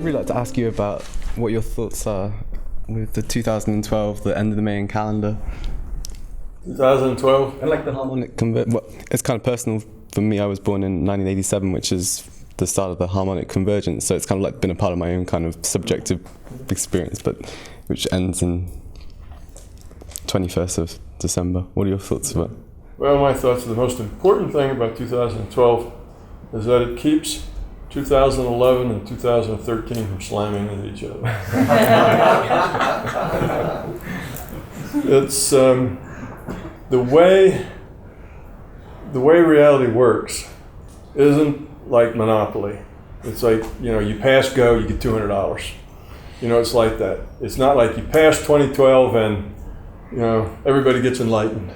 really like to ask you about what your thoughts are with the 2012, the end of the Mayan calendar. 2012? And like the harmonic well, it's kind of personal for me. I was born in 1987, which is the start of the harmonic convergence, so it's kind of like been a part of my own kind of subjective experience, but which ends in 21st of December. What are your thoughts about it? Well, my thoughts are the most important thing about 2012 is that it keeps 2011 and 2013 from slamming into each other. It's the way reality works isn't like Monopoly. It's like, you pass go, you get $200. It's like that. It's not like you pass 2012 and everybody gets enlightened,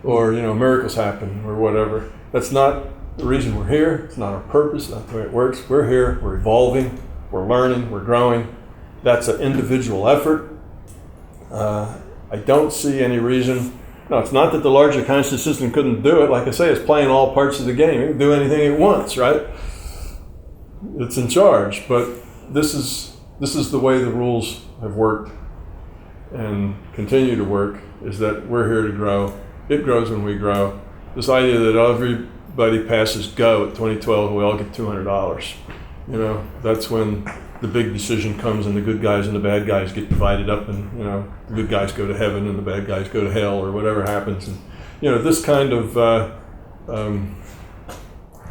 or miracles happen, or whatever. That's not the reason we're here. It's not our purpose. Not the way it works. We're here. We're evolving. We're learning. We're growing. That's an individual effort. I don't see any reason. No, it's not that the larger conscious system couldn't do it. Like I say, it's playing all parts of the game. It can do anything it wants, right? It's in charge. But this is the way the rules have worked and continue to work, is that we're here to grow. It grows when we grow. This idea that everybody passes go at 2012, we all get $200. That's when the big decision comes and the good guys and the bad guys get divided up, and the good guys go to heaven and the bad guys go to hell, or whatever happens. And this kind of I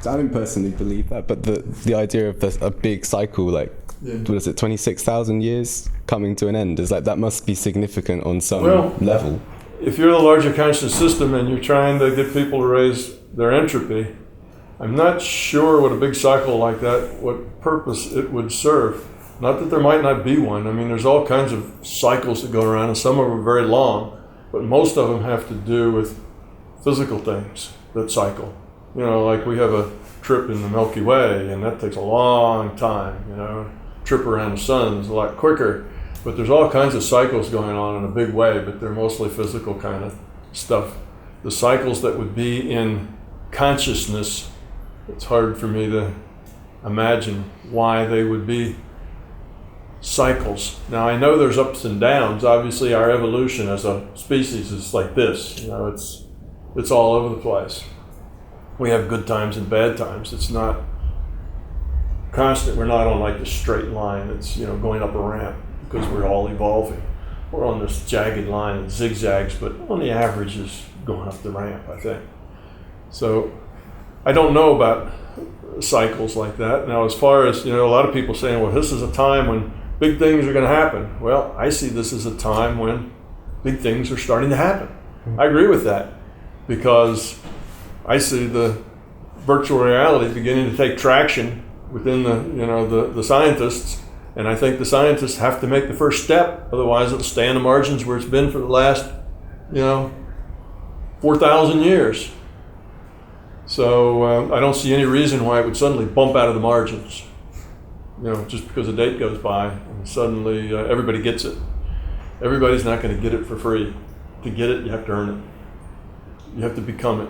don't personally believe that, but the idea of a big cycle, like what is it, 26,000 years coming to an end, is like that must be significant on some level. If you're the larger conscious system and you're trying to get people to raise their entropy, I'm not sure what a big cycle like that, what purpose it would serve. Not that there might not be one. I mean, there's all kinds of cycles that go around, and some of them are very long, but most of them have to do with physical things that cycle. Like we have a trip in the Milky Way, and that takes a long time. Trip around the sun is a lot quicker, but there's all kinds of cycles going on in a big way, but they're mostly physical kind of stuff. The cycles that would be in consciousness, it's hard for me to imagine why they would be cycles. Now, I know there's ups and downs. Obviously, our evolution as a species is like this. It's all over the place. We have good times and bad times. It's not constant. We're not on like a straight line. It's going up a ramp, because we're all evolving. We're on this jagged line that zigzags, but on the average is going up the ramp, I think. So I don't know about cycles like that. Now, as far as, a lot of people saying, well, this is a time when big things are going to happen. Well, I see this as a time when big things are starting to happen. I agree with that, because I see the virtual reality beginning to take traction within the scientists, and I think the scientists have to make the first step, otherwise it'll stay on the margins where it's been for the last 4,000 years. So I don't see any reason why it would suddenly bump out of the margins, just because a date goes by and suddenly everybody gets it. Everybody's not going to get it for free. To get it, you have to earn it. You have to become it.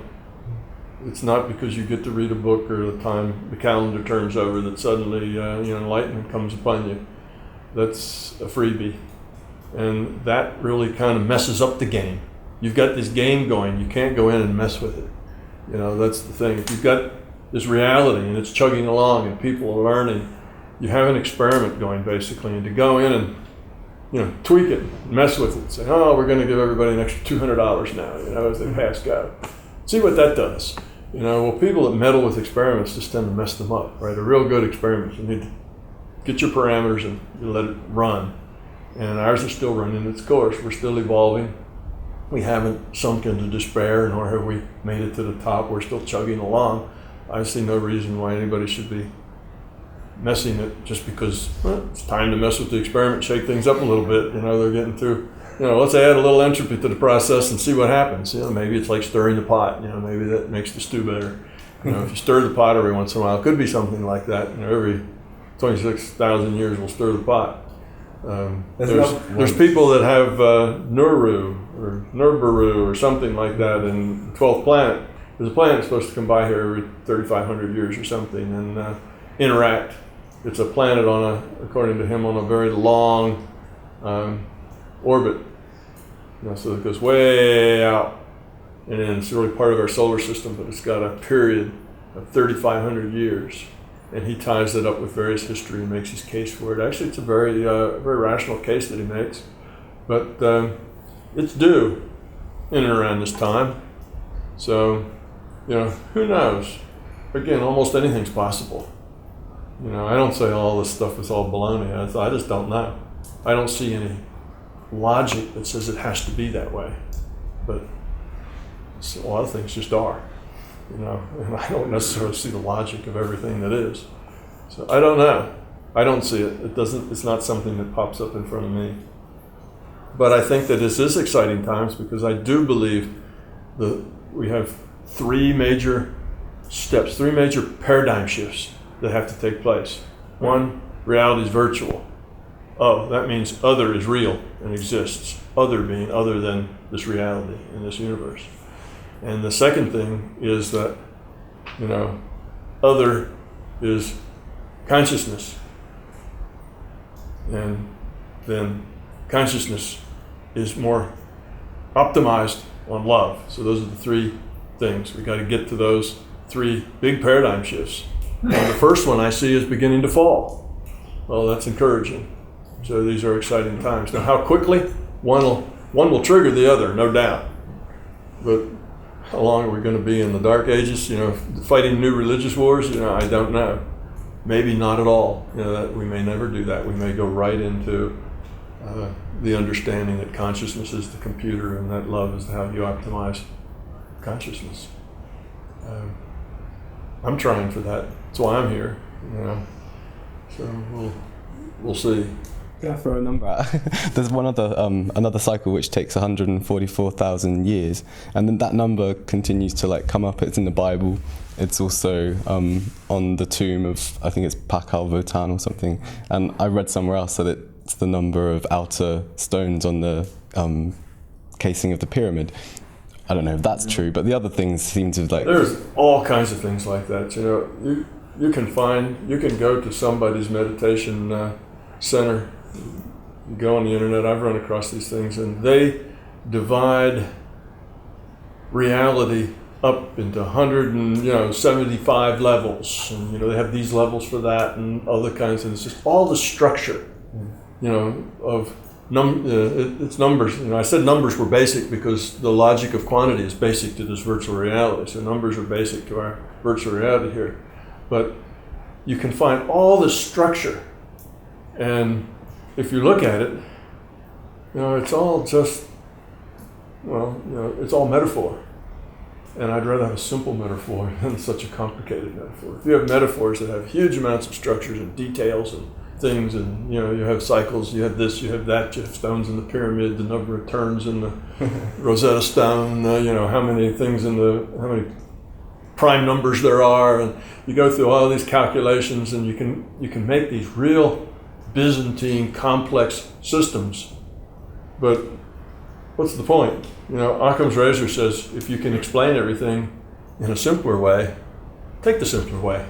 It's not because you get to read a book or the time the calendar turns over that suddenly enlightenment comes upon you. That's a freebie. And that really kind of messes up the game. You've got this game going. You can't go in and mess with it. That's the thing. If you've got this reality and it's chugging along and people are learning, you have an experiment going, basically. And to go in and tweak it, mess with it, say, oh, we're going to give everybody an extra $200 now, as they pass go. See what that does. Well, people that meddle with experiments just tend to mess them up, right? A real good experiment, you need to get your parameters and you let it run. And ours is still running its course. We're still evolving. We haven't sunk into despair, nor have we made it to the top. We're still chugging along. I see no reason why anybody should be messing it just because it's time to mess with the experiment, shake things up a little bit. They're getting through. Let's add a little entropy to the process and see what happens. Maybe it's like stirring the pot. Maybe that makes the stew better. If you stir the pot every once in a while, it could be something like that. Every 26,000 years we'll stir the pot. There's people that have Nuru or Nibiru or something like that in the 12th planet. There's a planet supposed to come by here every 3,500 years or something and interact it's a planet according to him, on a very long orbit. So it goes way out, and then it's really part of our solar system, but it's got a period of 3,500 years. And he ties it up with various history and makes his case for it. Actually, it's a very rational case that he makes. But it's due in and around this time. So, who knows? Again, almost anything's possible. I don't say all this stuff is all baloney. I just don't know. I don't see any logic that says it has to be that way. But a lot of things just are. And I don't necessarily see the logic of everything that is. So I don't know. I don't see it. It's not something that pops up in front of me. But I think that this is exciting times, because I do believe that we have three major steps, three major paradigm shifts that have to take place. One, reality is virtual. Oh, that means other is real and exists. Other being other than this reality in this universe. And the second thing is that, other is consciousness. And then consciousness is more optimized on love. So those are the three things. We got to get to those three big paradigm shifts. And the first one I see is beginning to fall. Well, that's encouraging. So these are exciting times. Now, how quickly? One will trigger the other, no doubt. But how long are we going to be in the dark ages? Fighting new religious wars? I don't know. Maybe not at all. That we may never do that. We may go right into the understanding that consciousness is the computer, and that love is how you optimize consciousness. I'm trying for that. That's why I'm here. So we'll see. Yeah, throw a number out. There's one other another cycle which takes 144,000 years, and then that number continues to come up. It's in the Bible. It's also on the tomb of, I think it's Pakal Votan or something. And I read somewhere else that it's the number of outer stones on the casing of the pyramid. I don't know if that's true, but the other things seem to There's all kinds of things like that. You can go to somebody's meditation center. You go on the internet. I've run across these things, and they divide reality up into 175 levels, and they have these levels for that and other kinds. And it's just all the structure, of it's numbers. I said numbers were basic because the logic of quantity is basic to this virtual reality. So numbers are basic to our virtual reality here, but you can find all this structure, and if you look at it, it's all just, it's all metaphor. And I'd rather have a simple metaphor than such a complicated metaphor. If you have metaphors that have huge amounts of structures and details and things, and you have cycles, you have this, you have that, you have stones in the pyramid, the number of turns in the Rosetta Stone, how many things how many prime numbers there are, and you go through all these calculations, and you can make these real Byzantine complex systems. But what's the point? Occam's razor says if you can explain everything in a simpler way, take the simpler way.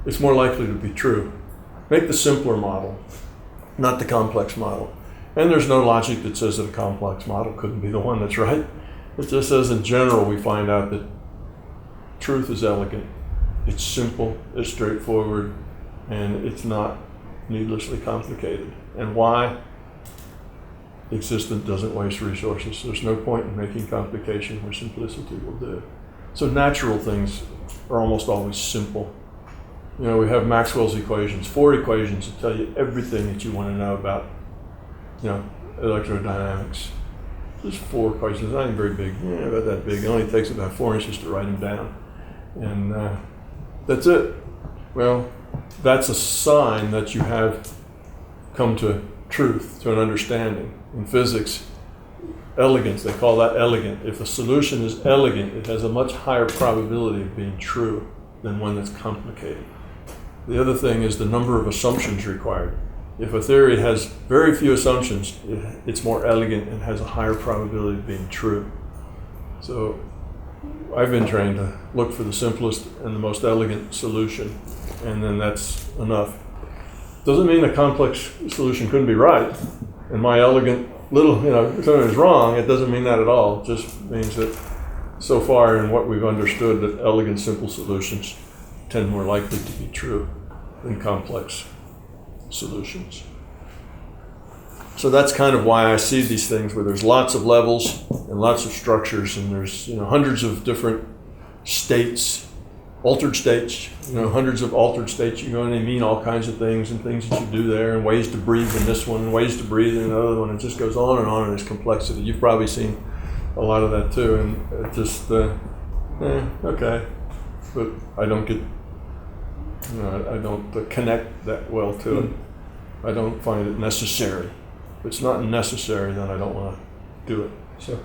It's more likely to be true. Make the simpler model, not the complex model. And there's no logic that says that a complex model couldn't be the one that's right. It just says in general we find out that truth is elegant. It's simple, it's straightforward, and it's not needlessly complicated. And why? Existence doesn't waste resources. There's no point in making complication where simplicity will do. So natural things are almost always simple. We have Maxwell's equations, 4 equations that tell you everything that you want to know about, electrodynamics. Just 4 equations, not even very big, about that big. It only takes about 4 inches to write them down. And that's it. Well, that's a sign that you have come to truth, to an understanding. In physics, elegance, they call that elegant. If a solution is elegant, it has a much higher probability of being true than one that's complicated. The other thing is the number of assumptions required. If a theory has very few assumptions, it's more elegant and has a higher probability of being true. So I've been trained to look for the simplest and the most elegant solution, and then that's enough. Doesn't mean the complex solution couldn't be right. And my elegant little, if something is wrong, it doesn't mean that at all. It just means that so far in what we've understood, that elegant, simple solutions tend more likely to be true than complex solutions. So that's kind of why I see these things where there's lots of levels and lots of structures, and there's hundreds of different states, altered states, hundreds of altered states. You go and they mean all kinds of things and things that you do there, and ways to breathe in this one, and ways to breathe in another one. It just goes on in its complexity. You've probably seen a lot of that too, and it just okay, but I don't get, I don't connect that well to it. I don't find it necessary. If it's not necessary, then I don't want to do it. So.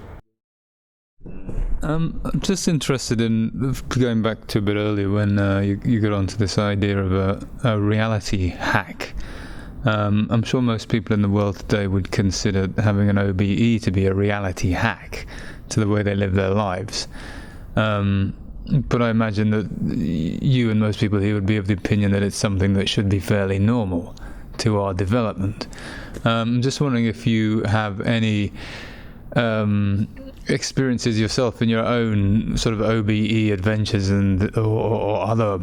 I'm just interested in going back to a bit earlier when you got onto this idea of a reality hack. I'm sure most people in the world today would consider having an OBE to be a reality hack to the way they live their lives. But I imagine that you and most people here would be of the opinion that it's something that should be fairly normal to our development. I'm just wondering if you have any experiences yourself in your own sort of OBE adventures or other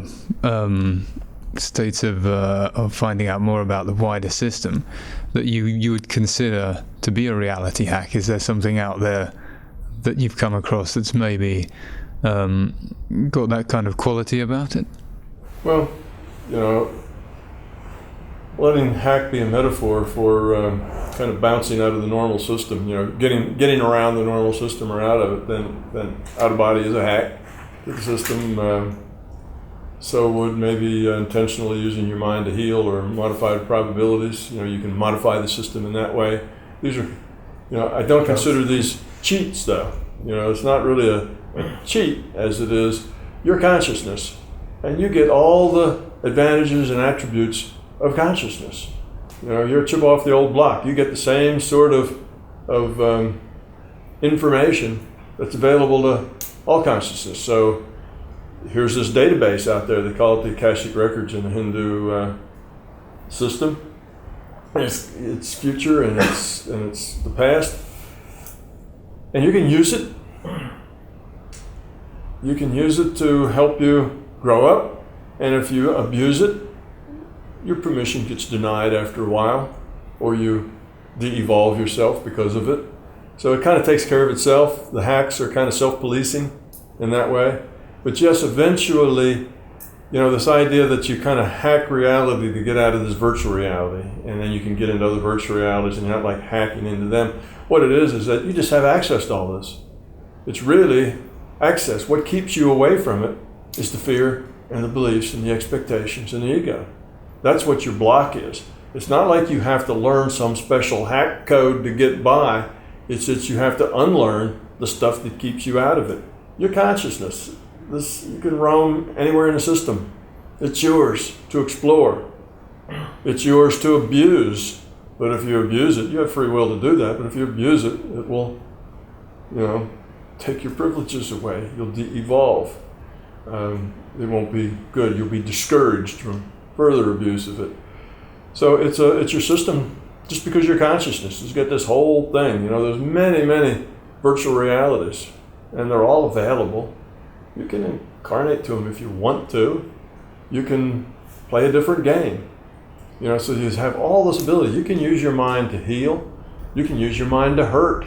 states of finding out more about the wider system that you would consider to be a reality hack. Is there something out there that you've come across that's maybe got that kind of quality about it? Well, letting hack be a metaphor for kind of bouncing out of the normal system, getting around the normal system or out of it, then out of body is a hack to the system. So would maybe intentionally using your mind to heal or modified probabilities. You can modify the system in that way. These are, I don't consider these cheats though. It's not really a cheat as it is your consciousness, and you get all the advantages and attributes of consciousness. You're a chip off the old block. You get the same sort of information that's available to all consciousness. So here's this database out there. They call it the Akashic Records in the Hindu system. It's future and it's the past, and you can use it. You can use it to help you grow up, and if you abuse it, your permission gets denied after a while, or you de-evolve yourself because of it. So it kind of takes care of itself. The hacks are kind of self-policing in that way. But yes, eventually, this idea that you kind of hack reality to get out of this virtual reality, and then you can get into other virtual realities and you're not like hacking into them. What it is that you just have access to all this. It's really access. What keeps you away from it is the fear and the beliefs and the expectations and the ego. That's what your block is. It's not like you have to learn some special hack code to get by. It's that you have to unlearn the stuff that keeps you out of it. Your consciousness, you can roam anywhere in the system. It's yours to explore. It's yours to abuse. But if you abuse it, you have free will to do that. But if you abuse it, it will, take your privileges away. You'll de-evolve. It won't be good. You'll be discouraged from further abuse of it. So it's your system. Just because your consciousness has got this whole thing, there's many virtual realities, and they're all available. You can incarnate to them if you want to. You can play a different game. So you have all this ability. You can use your mind to heal. You can use your mind to hurt.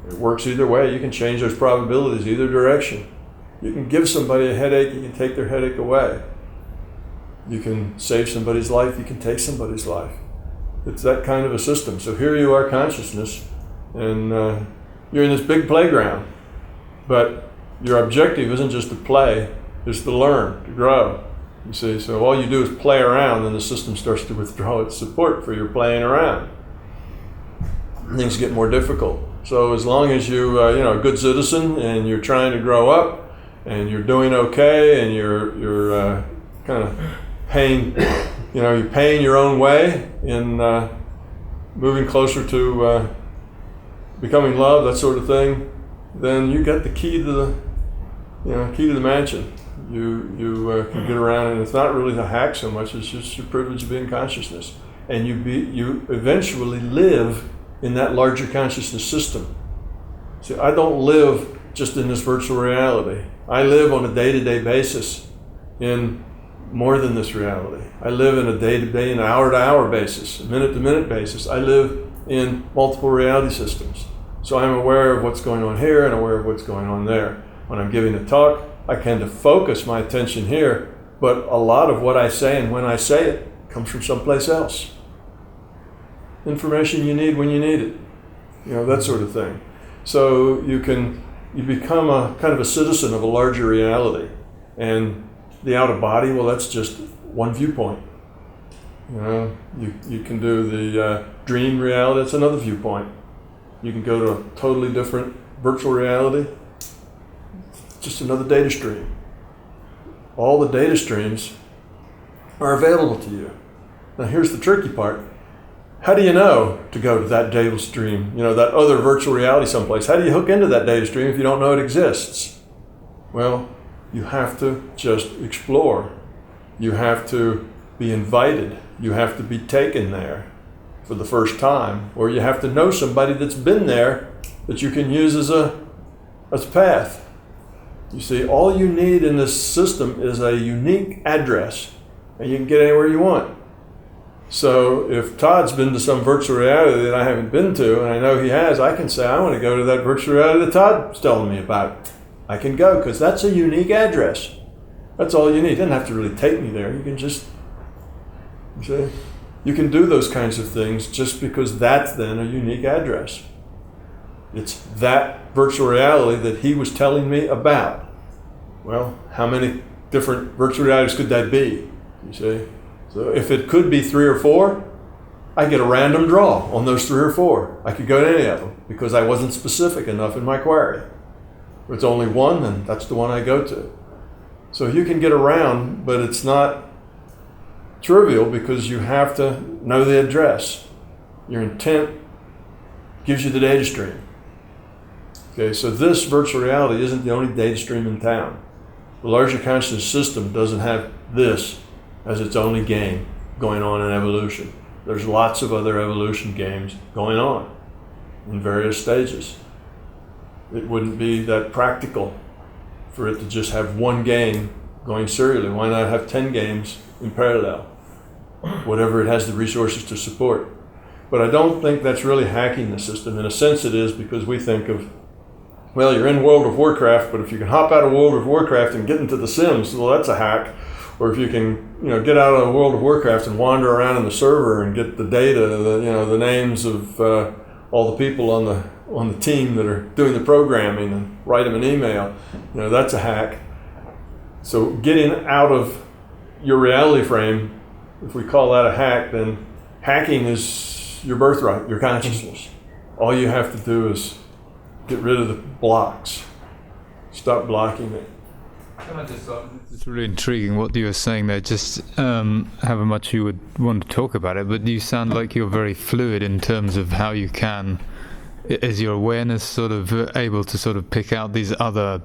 It works either way. You can change those probabilities either direction. You can give somebody a headache. You can take their headache away. You can save somebody's life. You can take somebody's life. It's that kind of a system. So here you are, consciousness, and you're in this big playground. But your objective isn't just to play, it's to learn, to grow. You see, so all you do is play around, and the system starts to withdraw its support for your playing around. Things get more difficult. So as long as you a good citizen, and you're trying to grow up, and you're doing okay, and you're kind of paying, you're paying your own way in moving closer to becoming love, that sort of thing, then you got the key to the mansion. You can get around, and it's not really the hack so much, it's just your privilege of being consciousness. and you eventually live in that larger consciousness system. See, I don't live just in this virtual reality. I live on a day-to-day basis in more than this reality. I live in a day-to-day and hour-to-hour basis, a minute-to-minute basis. I live in multiple reality systems. So I'm aware of what's going on here and aware of what's going on there. When I'm giving a talk, I tend to focus my attention here, but a lot of what I say and when I say it comes from someplace else. Information you need when you need it, that sort of thing. So you become a kind of a citizen of a larger reality. And the out of body, well, that's just one viewpoint. You can do the dream reality, that's another viewpoint. You can go to a totally different virtual reality, just another data stream. All the data streams are available to you. Now here's the tricky part. How do you know to go to that data stream, that other virtual reality someplace? How do you hook into that data stream if you don't know it exists? Well, you have to just explore. You have to be invited. You have to be taken there for the first time, or you have to know somebody that's been there that you can use as a path. You see, all you need in this system is a unique address, and you can get anywhere you want. So if Todd's been to some virtual reality that I haven't been to, and I know he has, I can say, I want to go to that virtual reality that Todd's telling me about. I can go, because that's a unique address. That's all you need. It doesn't have to really take me there. You can just, you can do those kinds of things just because that's then a unique address. It's that virtual reality that he was telling me about. Well, how many different virtual realities could that be? You see? So if it could be 3 or 4, I get a random draw on those 3 or 4. I could go to any of them because I wasn't specific enough in my query. If it's only one, then that's the one I go to. So you can get around, but it's not trivial because you have to know the address. Your intent gives you the data stream. Okay, so this virtual reality isn't the only data stream in town. The larger consciousness system doesn't have this as its only game going on in evolution. There's lots of other evolution games going on in various stages. It wouldn't be that practical for it to just have one game going serially. Why not have 10 games in parallel? Whatever it has the resources to support. But I don't think that's really hacking the system. In a sense it is, because we think of, well, you're in World of Warcraft, but if you can hop out of World of Warcraft and get into the Sims, well, that's a hack. Or if you can, get out of World of Warcraft and wander around in the server and get the data, the names of all the people on the team that are doing the programming and write them an email, that's a hack. So getting out of your reality frame, if we call that a hack, then hacking is your birthright, your consciousness. All you have to do is get rid of the blocks. Stop blocking it. It's really intriguing what you were saying there, just however much you would want to talk about it, but you sound like you're very fluid in terms of how you can, is your awareness sort of able to sort of pick out these other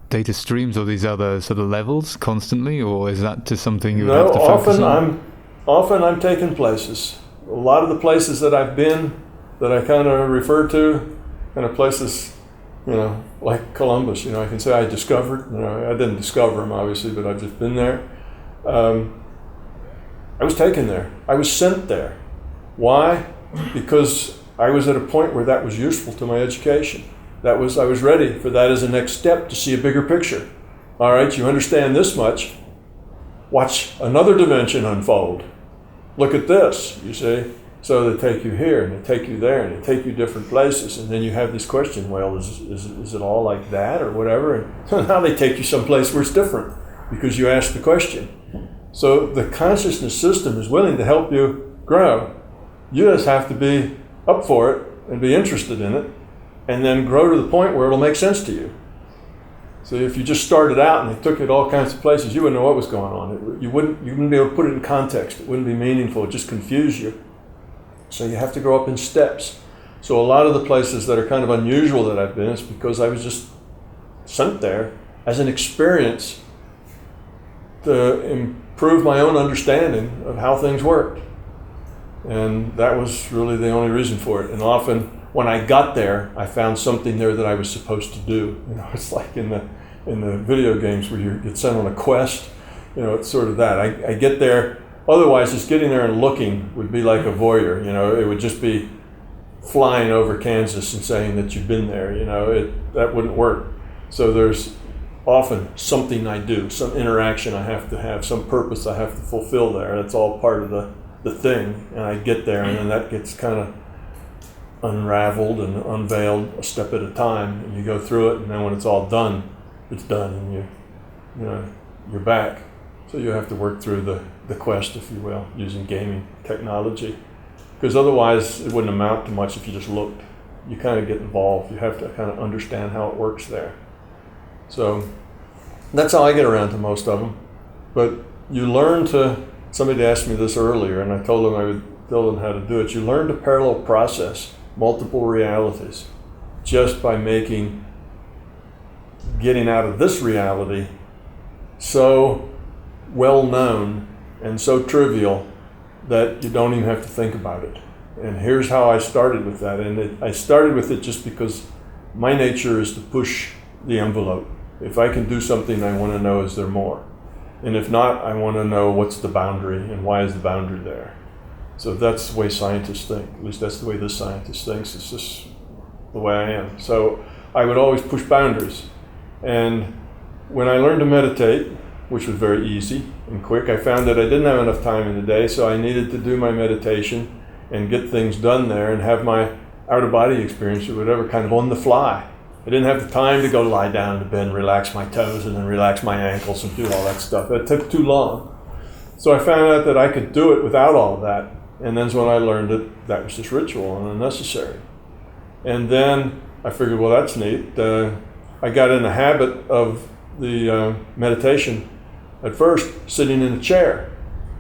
data streams or these other sort of levels constantly, or is that just something you would have to focus on? Often I'm taking places. A lot of the places that I've been, that I kind of refer to, kind of places, like Columbus, I can say I discovered, I didn't discover them obviously, but I've just been there. I was taken there. I was sent there. Why? Because I was at a point where that was useful to my education. I was ready for that as a next step to see a bigger picture. All right, you understand this much. Watch another dimension unfold. Look at this, you see. So they take you here, and they take you there, and they take you different places, and then you have this question, well, is it all like that, or whatever? And now they take you someplace where it's different, because you asked the question. So the consciousness system is willing to help you grow. You just have to be up for it, and be interested in it, and then grow to the point where it'll make sense to you. So if you just started out and they took you to all kinds of places, you wouldn't know what was going on. You wouldn't be able to put it in context. It wouldn't be meaningful. It just confuse you. So you have to grow up in steps. So a lot of the places that are kind of unusual that I've been is because I was just sent there as an experience to improve my own understanding of how things work. And that was really the only reason for it. And often when I got there, I found something there that I was supposed to do. You know, it's like in the video games where you get sent on a quest. You know, it's sort of that. I get there. Otherwise, just getting there and looking would be like a voyeur. You know, it would just be flying over Kansas and saying that you've been there. You know, that wouldn't work. So there's often something I do, some interaction I have to have, some purpose I have to fulfill there. That's all part of the thing. And I get there, and then that gets kind of unraveled and unveiled a step at a time. And you go through it, and then when it's all done, it's done, and you're back. So you have to work through the quest, if you will, using gaming technology. Because otherwise, it wouldn't amount to much if you just looked. You kind of get involved. You have to kind of understand how it works there. So that's how I get around to most of them. But you learn to, somebody asked me this earlier, and I told them I would tell them how to do it. You learn to parallel process multiple realities just by getting out of this reality so well known and so trivial that you don't even have to think about it. And here's how I started with that. And I started with it just because my nature is to push the envelope. If I can do something, I want to know, is there more? And if not, I want to know what's the boundary and why is the boundary there? So that's the way scientists think. At least that's the way this scientist thinks. It's just the way I am. So I would always push boundaries. And when I learned to meditate, which was very easy and quick, I found that I didn't have enough time in the day, so I needed to do my meditation and get things done there and have my out-of-body experience or whatever kind of on the fly. I didn't have the time to go lie down in the bed and relax my toes and then relax my ankles and do all that stuff. It took too long. So I found out that I could do it without all of that. And then when I learned that was just ritual and unnecessary. And then I figured, well, that's neat. I got in the habit of the meditation at first sitting in a chair.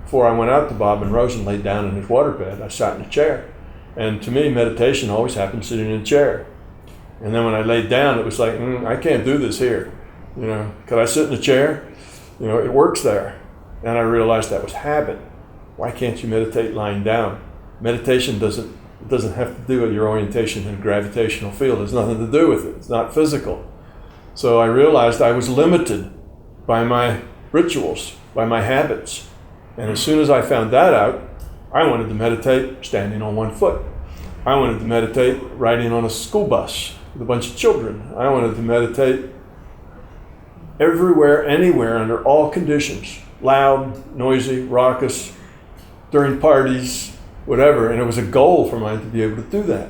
Before I went out to Bob and Rose and laid down in his waterbed, I sat in a chair. And to me, meditation always happened sitting in a chair. And then when I laid down, it was like, I can't do this here. You know, could I sit in a chair? You know, it works there. And I realized that was habit. Why can't you meditate lying down? Meditation doesn't have to do with your orientation in a gravitational field. It has nothing to do with it. It's not physical. So I realized I was limited by my rituals, by my habits. And as soon as I found that out, I wanted to meditate standing on one foot. I wanted to meditate riding on a school bus with a bunch of children. I wanted to meditate everywhere, anywhere, under all conditions. Loud, noisy, raucous, during parties, whatever. And it was a goal for mine to be able to do that.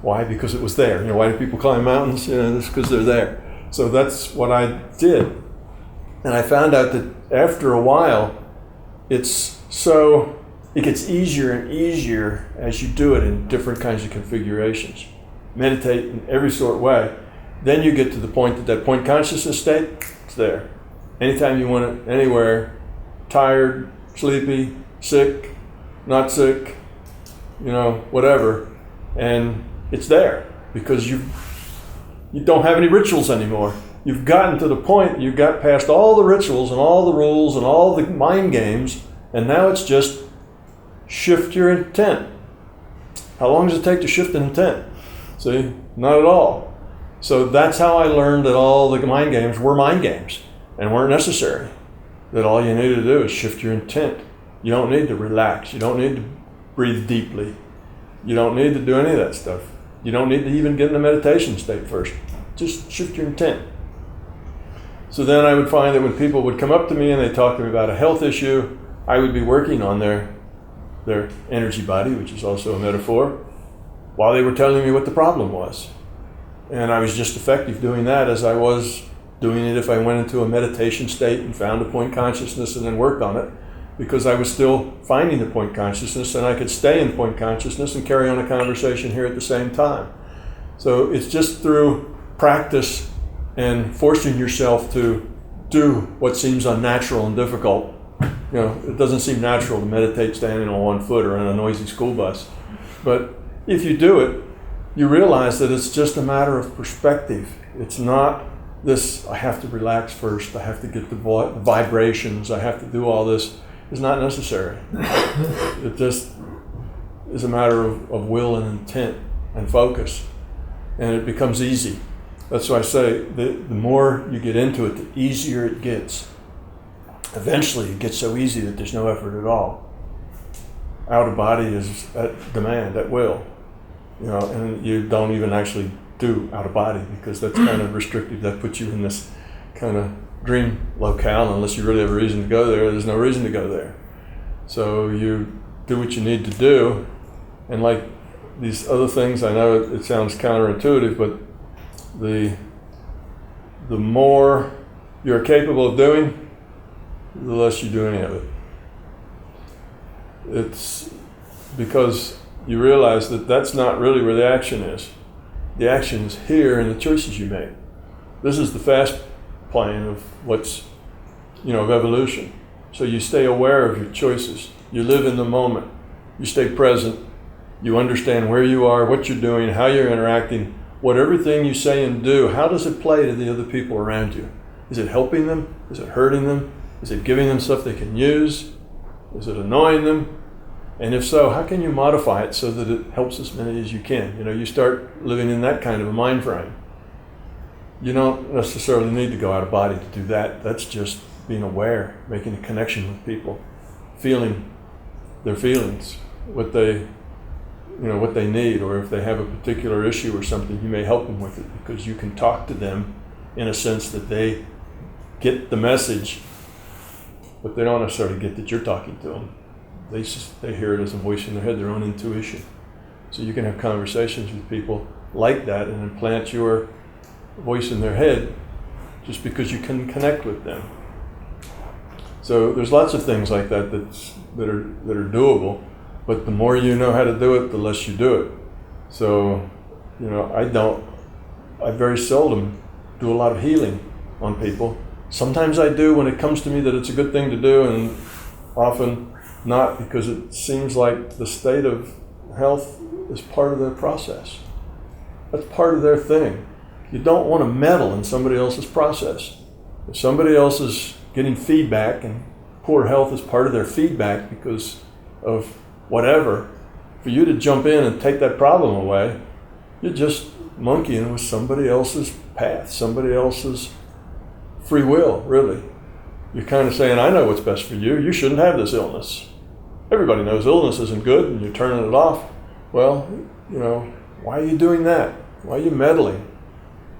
Why? Because it was there. You know, why do people climb mountains? You know, it's because they're there. So that's what I did. And I found out that after a while, it gets easier and easier as you do it in different kinds of configurations. Meditate in every sort of way. Then you get to the point that point consciousness state, it's there. Anytime you want it, anywhere, tired, sleepy, sick, not sick, you know, whatever. And it's there because you don't have any rituals anymore. You've gotten to the point, you got past all the rituals and all the rules and all the mind games, and now it's just shift your intent. How long does it take to shift an intent? See, not at all. So that's how I learned that all the mind games were mind games and weren't necessary. That all you need to do is shift your intent. You don't need to relax. You don't need to breathe deeply. You don't need to do any of that stuff. You don't need to even get in a meditation state first. Just shift your intent. So then I would find that when people would come up to me and they talk to me about a health issue, I would be working on their energy body, which is also a metaphor, while they were telling me what the problem was. And I was just effective doing that as I was doing it if I went into a meditation state and found a point consciousness and then worked on it, because I was still finding the point consciousness and I could stay in point consciousness and carry on a conversation here at the same time. So it's just through practice and forcing yourself to do what seems unnatural and difficult. You know, it doesn't seem natural to meditate standing on one foot or in a noisy school bus. But if you do it, you realize that it's just a matter of perspective. It's not this, I have to relax first, I have to get the vibrations, I have to do all this. It's not necessary. It just is a matter of will and intent and focus, and it becomes easy. That's why I say the more you get into it, the easier it gets. Eventually it gets so easy that there's no effort at all. Out of body is at demand, at will. And you don't even actually do out of body because that's kind of restrictive. That puts you in this kind of dream locale. Unless you really have a reason to go there, there's no reason to go there. So you do what you need to do, and like these other things, I know it sounds counterintuitive, but the more you're capable of doing, the less you do any of it. It's because you realize that that's not really where the action is. The action is here in the choices you make. This is the fast plane of what's, of evolution. So you stay aware of your choices. You live in the moment. You stay present. You understand where you are, what you're doing, how you're interacting, what everything you say and do, how does it play to the other people around you? Is it helping them? Is it hurting them? Is it giving them stuff they can use? Is it annoying them? And if so, how can you modify it so that it helps as many as you can? You start living in that kind of a mind frame. You don't necessarily need to go out of body to do that. That's just being aware, making a connection with people, feeling their feelings, what they need, or if they have a particular issue or something, you may help them with it because you can talk to them in a sense that they get the message, but they don't necessarily get that you're talking to them. They hear it as a voice in their head, their own intuition. So you can have conversations with people like that and implant your voice in their head just because you can connect with them. So there's lots of things like that that are doable, but the more you know how to do it, the less you do it. So, I very seldom do a lot of healing on people. Sometimes I do when it comes to me that it's a good thing to do, and often not, because it seems like the state of health is part of their process. That's part of their thing. You don't want to meddle in somebody else's process. If somebody else is getting feedback and poor health is part of their feedback because of whatever, for you to jump in and take that problem away, you're just monkeying with somebody else's path, somebody else's free will, really. You're kind of saying, I know what's best for you. You shouldn't have this illness. Everybody knows illness isn't good, and you're turning it off. Well, why are you doing that? Why are you meddling?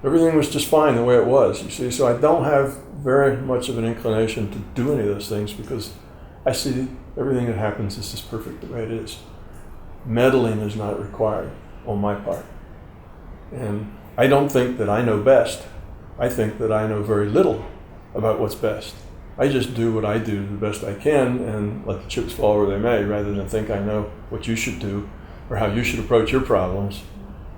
Everything was just fine the way it was, you see. So I don't have very much of an inclination to do any of those things because I see everything that happens is just perfect the way it is. Meddling is not required on my part. And I don't think that I know best. I think that I know very little about what's best. I just do what I do the best I can and let the chips fall where they may, rather than think I know what you should do or how you should approach your problems.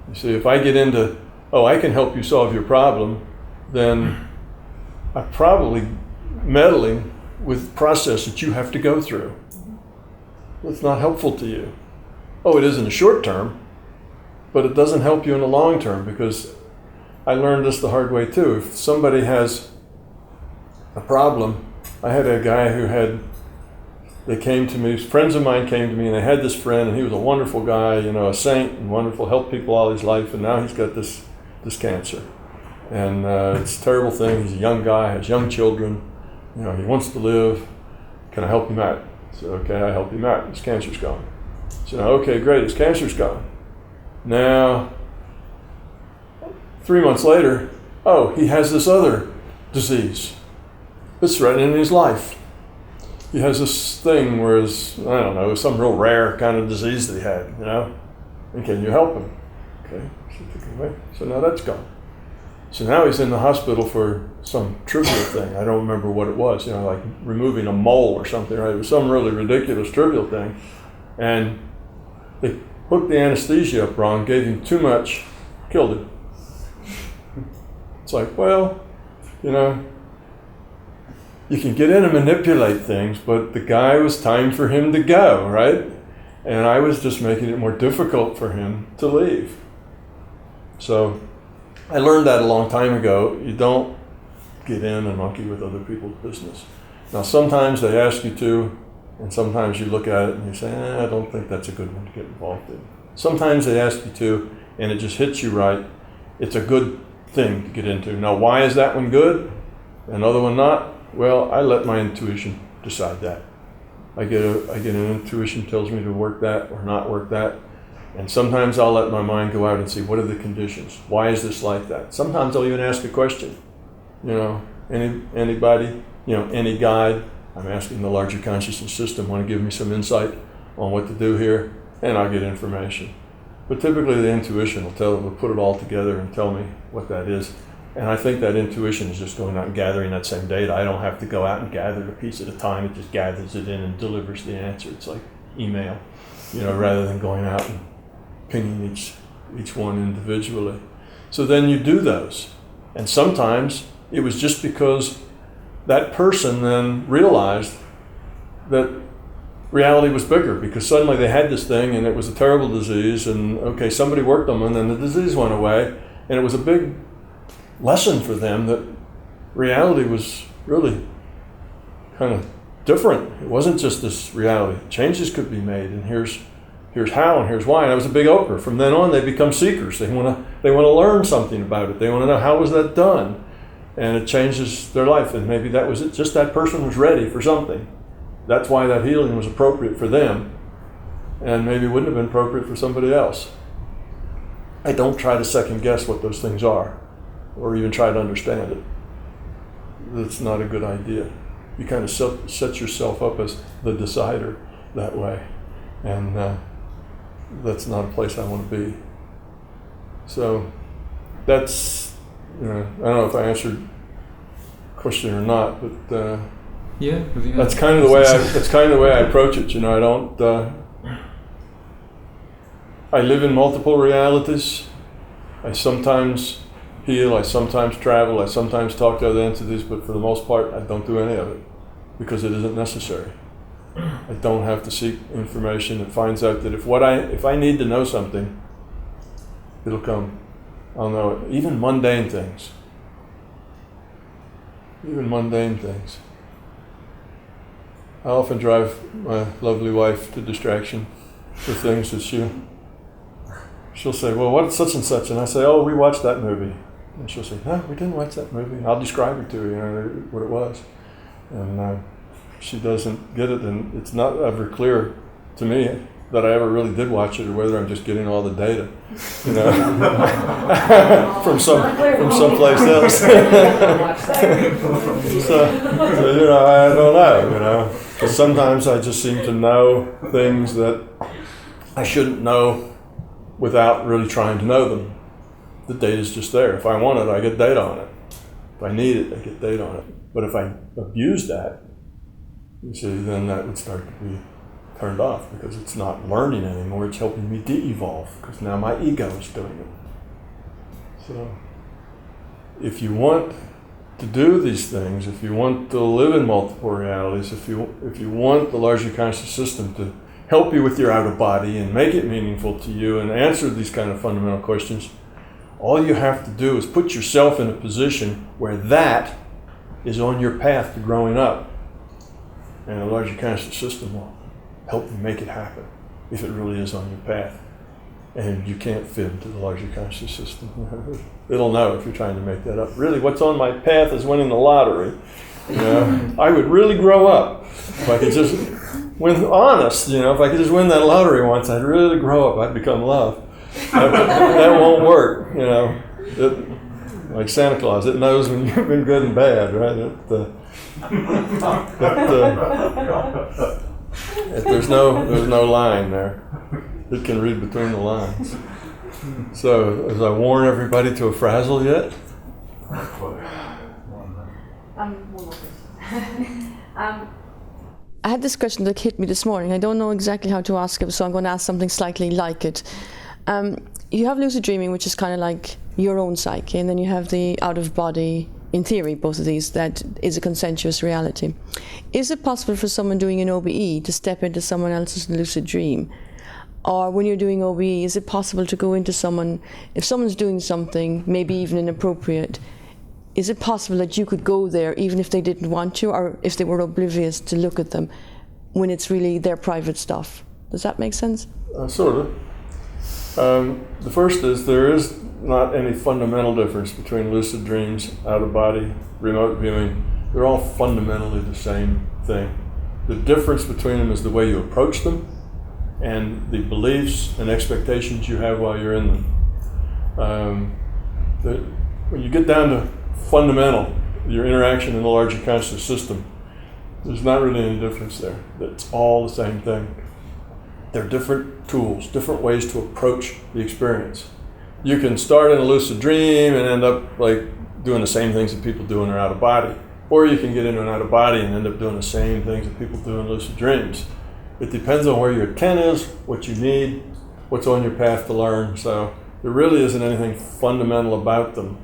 You see, if I get into, I can help you solve your problem, then I'm probably meddling with the process that you have to go through. It's not helpful to you. It is in the short term, but it doesn't help you in the long term, because I learned this the hard way too. If somebody has a problem, I had a guy they came to me, friends of mine came to me, and they had this friend, and he was a wonderful guy, a saint and wonderful, helped people all his life, and now he's got this cancer. And it's a terrible thing. He's a young guy, has young children, he wants to live. Can I help him out? I said, okay, I help him out. His cancer's gone. I said, okay, great, his cancer's gone. Now, 3 months later, he has this other disease that's threatening his life. He has this thing where some real rare kind of disease that he had, and can you help him? Okay, so now that's gone. So now he's in the hospital for some trivial thing. I don't remember what it was, like removing a mole or something, right? It was some really ridiculous, trivial thing. And they hooked the anesthesia up wrong, gave him too much, killed him. It's like, you can get in and manipulate things, but the guy was time for him to go, right? And I was just making it more difficult for him to leave. So I learned that a long time ago. You don't get in and monkey with other people's business. Now, sometimes they ask you to, And sometimes you look at it and you say, I don't think that's a good one to get involved in. Sometimes they ask you to, and it just hits you right. It's a good thing to get into. Now, why is that one good? Another one not? Well, I let my intuition decide that. I get an intuition tells me to work that or not work that. And sometimes I'll let my mind go out and see, what are the conditions? Why is this like that? Sometimes I'll even ask a question. Anybody, any guide, I'm asking the larger consciousness system, want to give me some insight on what to do here? And I'll get information. But typically the intuition will put it all together and tell me what that is. And I think that intuition is just going out and gathering that same data. I don't have to go out and gather it a piece at a time. It just gathers it in and delivers the answer. It's like email, rather than going out and pinging each one individually. So then you do those. And sometimes it was just because that person then realized that reality was bigger, because suddenly they had this thing and it was a terrible disease, and okay, somebody worked them and then the disease went away, and it was a big lesson for them that reality was really kind of different. It wasn't just this reality. Changes could be made, and here's how and here's why. And that was a big opener. From then on, they become seekers. They want to learn something about it. They want to know, how was that done? And it changes their life. And maybe that was it. Just that person was ready for something. That's why that healing was appropriate for them, and maybe wouldn't have been appropriate for somebody else. I don't try to second guess what those things are, or even try to understand it. That's not a good idea. You kind of set yourself up as the decider that way, and that's not a place I want to be. So that's, I don't know if I answered the question or not, but yeah, that's kind of the way I approach it. I don't. I live in multiple realities. I sometimes heal. I sometimes travel. I sometimes talk to other entities. But for the most part, I don't do any of it because it isn't necessary. I don't have to seek information. It finds out that if I need to know something, it'll come. I'll know it. Even mundane things. I often drive my lovely wife to distraction with things that she'll say, well, what's such and such? And I say, oh, we watched that movie. And she'll say, no, we didn't watch that movie. I'll describe it to her, what it was. And she doesn't get it, and it's not ever clear to me that I ever really did watch it, or whether I'm just getting all the data, from someplace else. so I don't know, because sometimes I just seem to know things that I shouldn't know without really trying to know them. The data's just there. If I want it, I get data on it. If I need it, I get data on it. But if I abuse that, you see, then that would start to be turned off, because it's not learning anymore, it's helping me de-evolve, because now my ego is doing it. So if you want to do these things, if you want to live in multiple realities, if you want the larger conscious system to help you with your outer body and make it meaningful to you and answer these kind of fundamental questions, all you have to do is put yourself in a position where that is on your path to growing up, and the larger conscious system will help you make it happen if it really is on your path. And you can't fib to the larger conscious system. It'll know if you're trying to make that up. Really, what's on my path is winning the lottery. I would really grow up if I could just win, honest, if I could just win that lottery once, I'd really grow up, I'd become love. That won't work, like Santa Claus, it knows when you've been good and bad, right? There's no line there. It can read between the lines. So, as I warn everybody to a frazzle yet? One more question. I had this question that hit me this morning. I don't know exactly how to ask it, so I'm going to ask something slightly like it. You have lucid dreaming, which is kind of like your own psyche, and then you have the out-of-body, in theory, both of these, that is a consensuous reality. Is it possible for someone doing an OBE to step into someone else's lucid dream? Or when you're doing OBE, is it possible to go into someone, if someone's doing something, maybe even inappropriate, is it possible that you could go there even if they didn't want you, or if they were oblivious, to look at them when it's really their private stuff. Does that make sense? Sort of. The first is there is not any fundamental difference between lucid dreams, out-of-body, remote viewing. They're all fundamentally the same thing. The difference between them is the way you approach them and the beliefs and expectations you have while you're in them. When you get down to fundamental, your interaction in the larger conscious system, there's not really any difference there. It's all the same thing. They're different tools, different ways to approach the experience. You can start in a lucid dream and end up like doing the same things that people do when they're out of body. Or you can get into an out of body and end up doing the same things that people do in lucid dreams. It depends on where your intent is, what you need, what's on your path to learn. So there really isn't anything fundamental about them.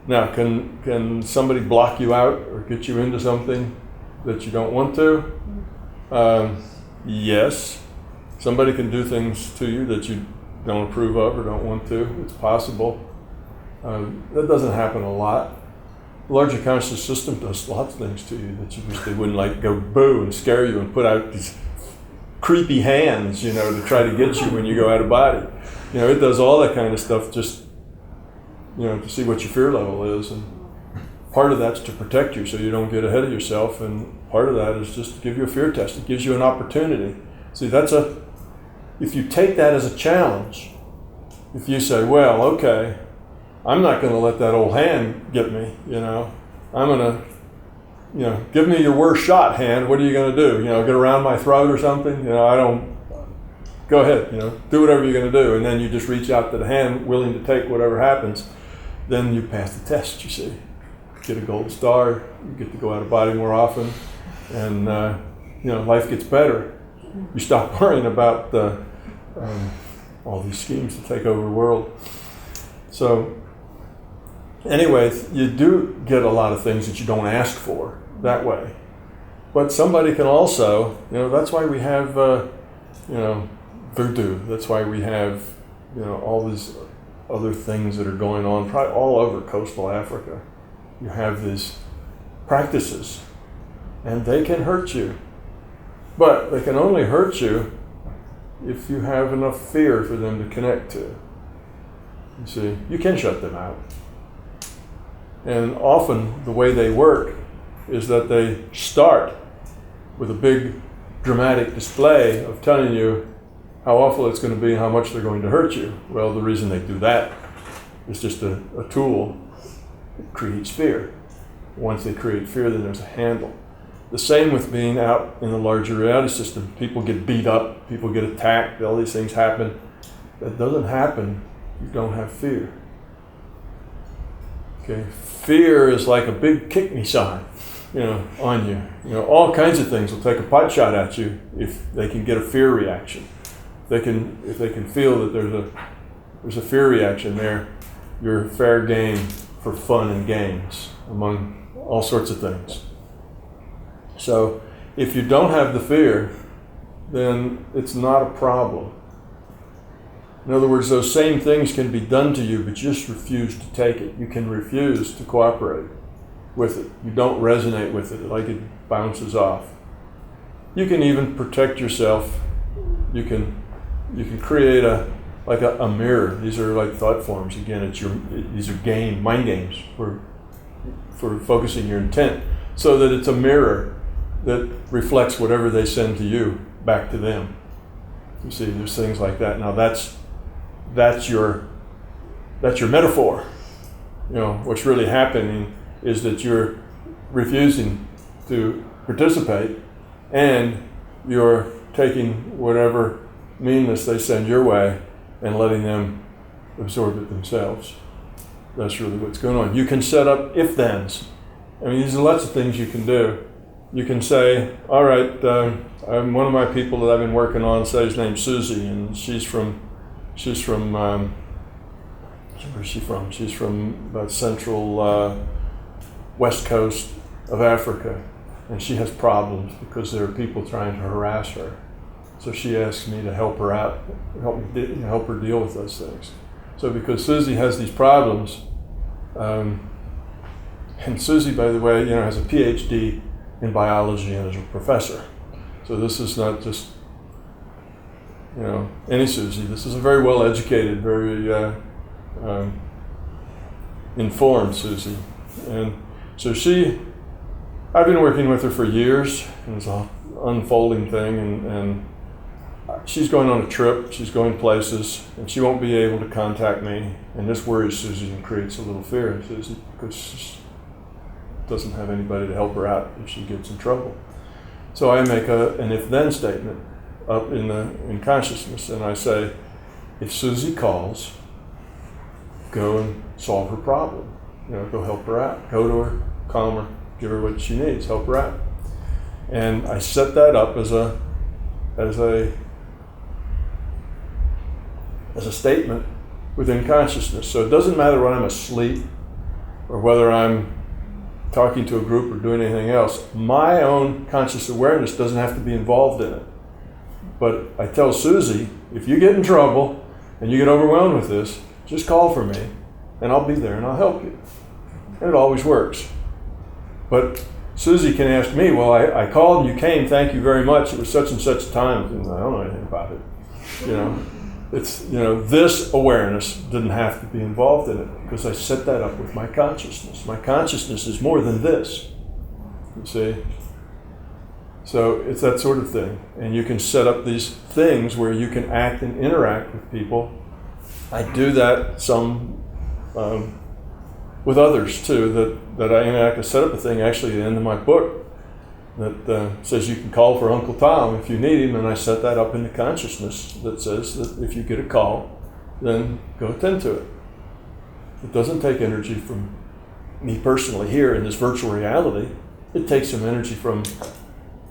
Now, can somebody block you out or get you into something that you don't want to? Yes. Somebody can do things to you that you don't approve of or don't want to. It's possible. That doesn't happen a lot. The larger conscious system does lots of things to you that you wish they wouldn't, like go boo and scare you and put out these creepy hands, to try to get you when you go out of body. It does all that kind of stuff just, to see what your fear level is. And part of that's to protect you so you don't get ahead of yourself. And part of that is just to give you a fear test. It gives you an opportunity. See, if you take that as a challenge, if you say, well, okay, I'm not going to let that old hand get me, I'm going to, give me your worst shot, hand. What are you going to do? Get around my throat or something? Go ahead, do whatever you're going to do. And then you just reach out to the hand, willing to take whatever happens. Then you pass the test, you see. Get a gold star, you get to go out of body more often, and, life gets better. You stop worrying about all these schemes to take over the world. So, anyway, you do get a lot of things that you don't ask for that way. But somebody can also, that's why we have, voodoo. That's why we have, all these other things that are going on, probably all over coastal Africa. You have these practices, and they can hurt you. But they can only hurt you if you have enough fear for them to connect to. You see, you can shut them out. And often the way they work is that they start with a big dramatic display of telling you how awful it's going to be and how much they're going to hurt you. Well, the reason they do that is just a tool that creates fear. Once they create fear, then there's a handle. The same with being out in the larger reality system. People get beat up, people get attacked, all these things happen. That doesn't happen if you don't have fear. Okay, fear is like a big kick me sign, on you. All kinds of things will take a pot shot at you if they can get a fear reaction. If they can feel that there's a fear reaction there, you're fair game for fun and games, among all sorts of things. So if you don't have the fear, then it's not a problem. In other words, those same things can be done to you, but you just refuse to take it. You can refuse to cooperate with it. You don't resonate with it, like it bounces off. You can even protect yourself. You can create a mirror. These are like thought forms. Again, these are mind games for focusing your intent, so that it's a mirror that reflects whatever they send to you back to them. You see, there's things like that. Now that's your metaphor. What's really happening is that you're refusing to participate, and you're taking whatever meanness they send your way and letting them absorb it themselves. That's really what's going on. You can set up if-thens. These are lots of things you can do. You can say, all right, one of my people that I've been working on, say his name's Susie, and she's from where's she from? She's from about central west coast of Africa, and she has problems because there are people trying to harass her. So she asks me to help her out, help her deal with those things. So because Susie has these problems, and Susie, by the way, has a PhD in biology and is a professor. So this is not just, any Susie. This is a very well-educated, very informed Susie. And so I've been working with her for years. It's an unfolding thing, and she's going on a trip, she's going places, and she won't be able to contact me. And this worries Susie and creates a little fear in Susie because she doesn't have anybody to help her out if she gets in trouble. So I make an if-then statement up in consciousness, and I say, if Susie calls, go and solve her problem. Go help her out. Go to her, calm her, give her what she needs, help her out. And I set that up as a statement within consciousness. So it doesn't matter when I'm asleep or whether I'm talking to a group or doing anything else. My own conscious awareness doesn't have to be involved in it. But I tell Susie, if you get in trouble and you get overwhelmed with this, just call for me and I'll be there and I'll help you. And it always works. But Susie can ask me, well, I called and you came, thank you very much. It was such and such time. And I don't know anything about it. It's, this awareness didn't have to be involved in it because I set that up with my consciousness. My consciousness is more than this, you see? So it's that sort of thing. And you can set up these things where you can act and interact with people. I do that some with others too, that I interact. I set up a thing actually at the end of my book that says you can call for Uncle Tom if you need him, and I set that up into consciousness that says that if you get a call, then go attend to it. It doesn't take energy from me personally here in this virtual reality. It takes some energy from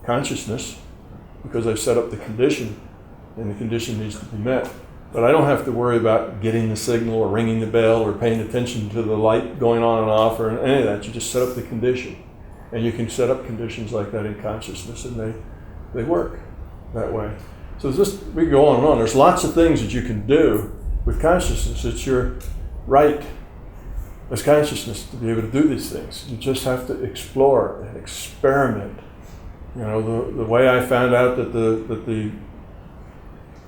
consciousness because I've set up the condition, and the condition needs to be met. But I don't have to worry about getting the signal or ringing the bell or paying attention to the light going on and off or any of that. You just set up the condition. And you can set up conditions like that in consciousness, and they work that way. So we go on and on. There's lots of things that you can do with consciousness. It's your right as consciousness to be able to do these things. You just have to explore and experiment. The way I found out that the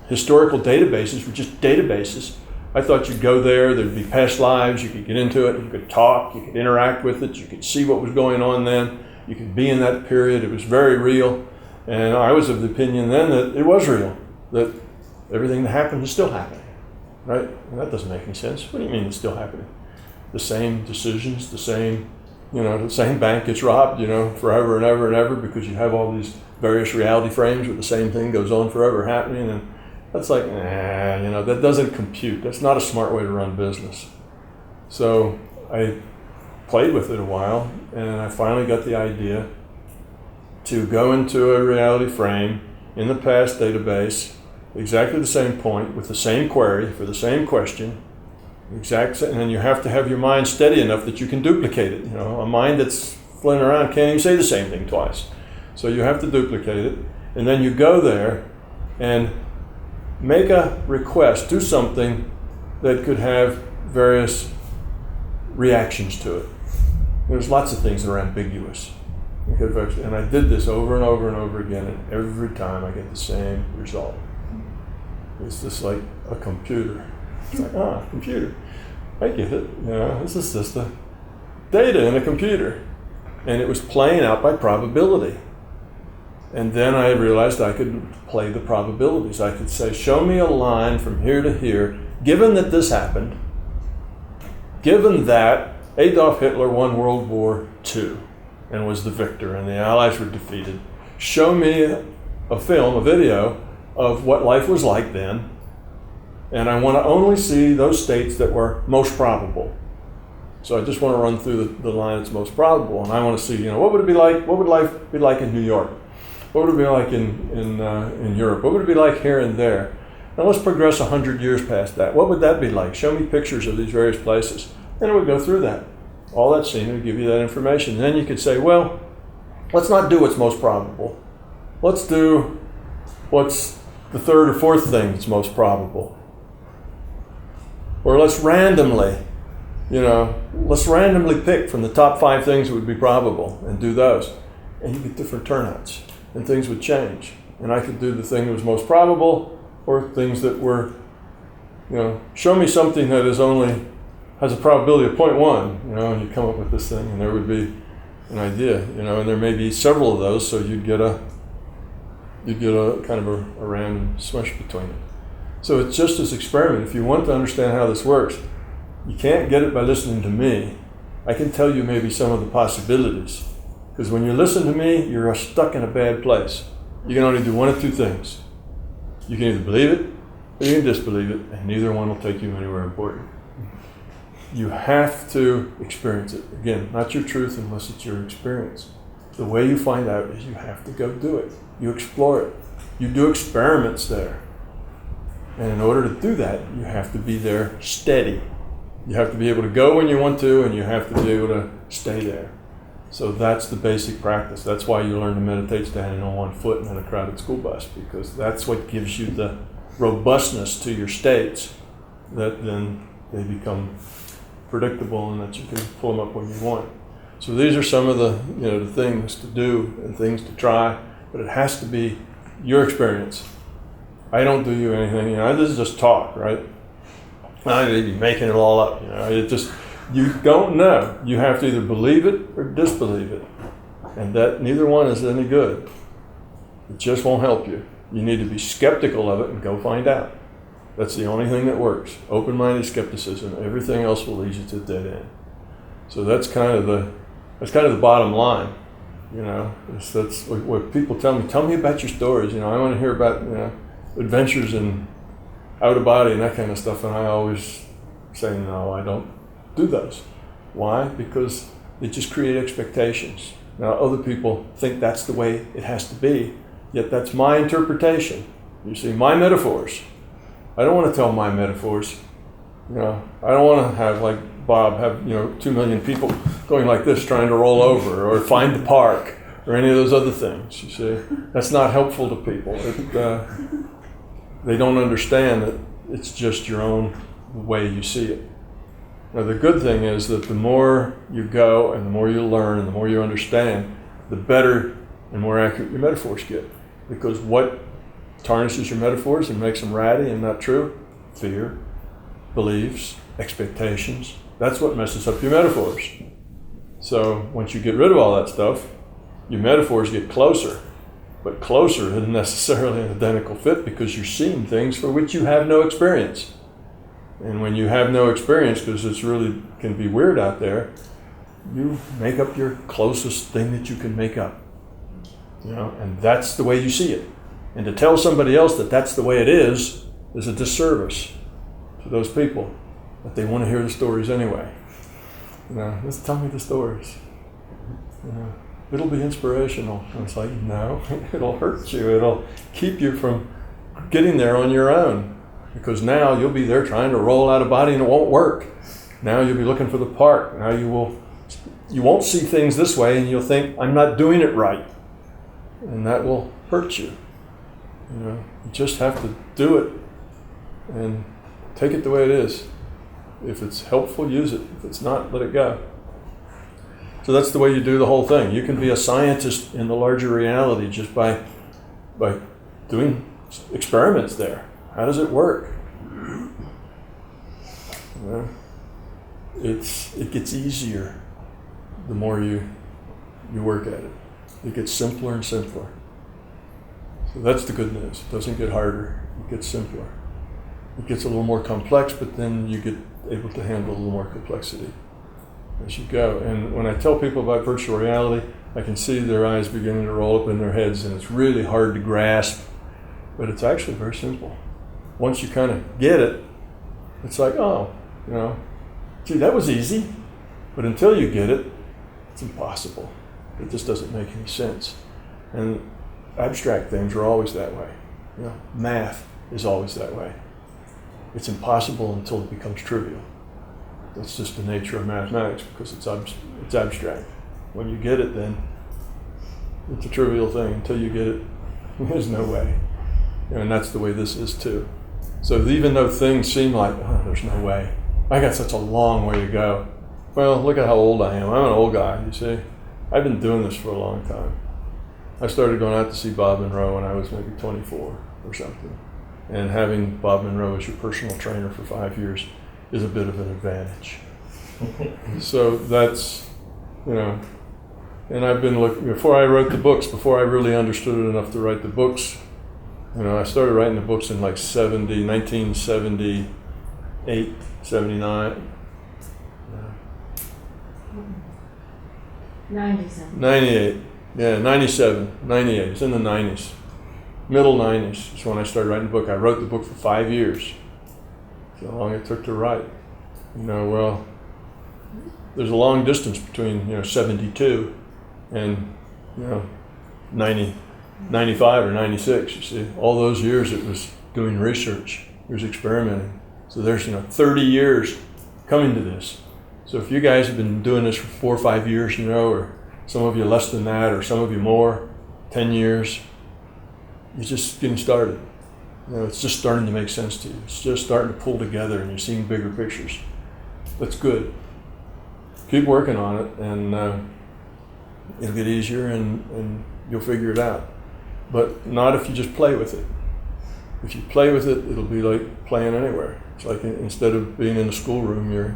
historical databases were just databases. I thought you'd go there, there'd be past lives, you could get into it, you could talk, you could interact with it, you could see what was going on then, you could be in that period, it was very real. And I was of the opinion then that it was real, that everything that happened is still happening, right? And that doesn't make any sense. What do you mean it's still happening? The same decisions, the same bank gets robbed, forever and ever and ever because you have all these various reality frames where the same thing goes on forever happening. And that's like, that doesn't compute. That's not a smart way to run business. So I played with it a while, and I finally got the idea to go into a reality frame in the past database, exactly the same point with the same query for the same question, and then you have to have your mind steady enough that you can duplicate it. A mind that's flitting around can't even say the same thing twice. So you have to duplicate it, and then you go there and make a request, do something that could have various reactions to it. There's lots of things that are ambiguous. And I did this over and over and over again, and every time I get the same result. It's just like a computer. It's like, computer. I get it. This is just the data in a computer. And it was playing out by probability. And then I realized I could play the probabilities. I could say, show me a line from here to here, given that this happened, given that Adolf Hitler won World War II and was the victor and the Allies were defeated. Show me a film, a video of what life was like then, and I want to only see those states that were most probable. So I just want to run through the line that's most probable, and I want to see, what would it be like? What would life be like in New York? What would it be like in Europe? What would it be like here and there? Now let's progress 100 years past that. What would that be like? Show me pictures of these various places. And it would go through that. All that scene would give you that information. And then you could say, well, let's not do what's most probable. Let's do what's the third or fourth thing that's most probable. Or let's randomly pick from the top 5 things that would be probable and do those. And you get different turnouts. and things would change. And I could do the thing that was most probable, or things that were, show me something that has a probability of 0.1, and you come up with this thing, and there would be an idea, and there may be several of those, so you'd get a kind of a random smush between it. So it's just this experiment. If you want to understand how this works, you can't get it by listening to me. I can tell you maybe some of the possibilities, because when you listen to me, you're stuck in a bad place. You can only do one of two things. You can either believe it, or you can disbelieve it, and neither one will take you anywhere important. You have to experience it. Again, not your truth unless it's your experience. The way you find out is you have to go do it. You explore it. You do experiments there. And in order to do that, you have to be there steady. You have to be able to go when you want to, and you have to be able to stay there. So that's the basic practice. That's why you learn to meditate standing on one foot in a crowded school bus, because that's what gives you the robustness to your states, that then they become predictable and that you can pull them up when you want. So these are some of the the things to do and things to try, but it has to be your experience. I don't do you anything. This is just talk, right? I may be making it all up. You don't know. You have to either believe it or disbelieve it, and that neither one is any good. It just won't help you. You need to be skeptical of it and go find out. That's the only thing that works. Open-minded skepticism. Everything else will lead you to a dead end. So that's kind of the bottom line. That's what people tell me. Tell me about your stories. I want to hear about adventures in out of body and that kind of stuff. And I always say, no, I don't do those. Why? Because they just create expectations. Now other people think that's the way it has to be. Yet that's my interpretation. You see, my metaphors. I don't want to tell my metaphors. I don't want to have, like Bob, have 2 million people going like this trying to roll over or find the park or any of those other things. You see, that's not helpful to people. They don't understand that it's just your own way you see it. Now the good thing is that the more you go and the more you learn and the more you understand, the better and more accurate your metaphors get. Because what tarnishes your metaphors and makes them ratty and not true? Fear, beliefs, expectations. That's what messes up your metaphors. So once you get rid of all that stuff, your metaphors get closer. But closer isn't necessarily an identical fit, because you're seeing things for which you have no experience. And when you have no experience, because it's really can be weird out there, you make up your closest thing that you can make up. And that's the way you see it. And to tell somebody else that that's the way it is a disservice to those people. But they want to hear the stories anyway. Just tell me the stories. It'll be inspirational. And it's like, no, it'll hurt you. It'll keep you from getting there on your own. Because now you'll be there trying to roll out of body and it won't work. Now you'll be looking for the park. Now you won't see things this way and you'll think, I'm not doing it right. And that will hurt you. You just have to do it and take it the way it is. If it's helpful, use it. If it's not, let it go. So that's the way you do the whole thing. You can be a scientist in the larger reality just by doing experiments there. How does it work? It gets easier the more you work at it. It gets simpler and simpler. So that's the good news. It doesn't get harder. It gets simpler. It gets a little more complex, but then you get able to handle a little more complexity as you go. And when I tell people about virtual reality, I can see their eyes beginning to roll up in their heads, and it's really hard to grasp, but it's actually very simple. Once you kind of get it, it's like, oh, gee, that was easy. But until you get it, it's impossible. It just doesn't make any sense. And abstract things are always that way. Math is always that way. It's impossible until it becomes trivial. That's just the nature of mathematics, because it's abstract. When you get it, then it's a trivial thing. Until you get it, there's no way. And that's the way this is too. So even though things seem like, oh, there's no way, I got such a long way to go. Well, look at how old I am. I'm an old guy, you see. I've been doing this for a long time. I started going out to see Bob Monroe when I was maybe 24 or something. And having Bob Monroe as your personal trainer for 5 years is a bit of an advantage. So that's, and I've been looking, before I wrote the books, before I really understood it enough to write the books, I started writing the books in like 1978, 79. 97. 98. Yeah, 97, 98. It's in the 90s. Middle 90s is when I started writing the book. I wrote the book for 5 years. That's how long it took to write. Well, there's a long distance between, 72 and, 90, 95 or 96, you see. All those years it was doing research. It was experimenting. So there's, 30 years coming to this. So if you guys have been doing this for 4 or 5 years, or some of you less than that, or some of you more, 10 years, you're just getting started. It's just starting to make sense to you. It's just starting to pull together and you're seeing bigger pictures. That's good. Keep working on it and it'll get easier and you'll figure it out. But not if you just play with it. If you play with it, it'll be like playing anywhere. It's like instead of being in the schoolroom, you're,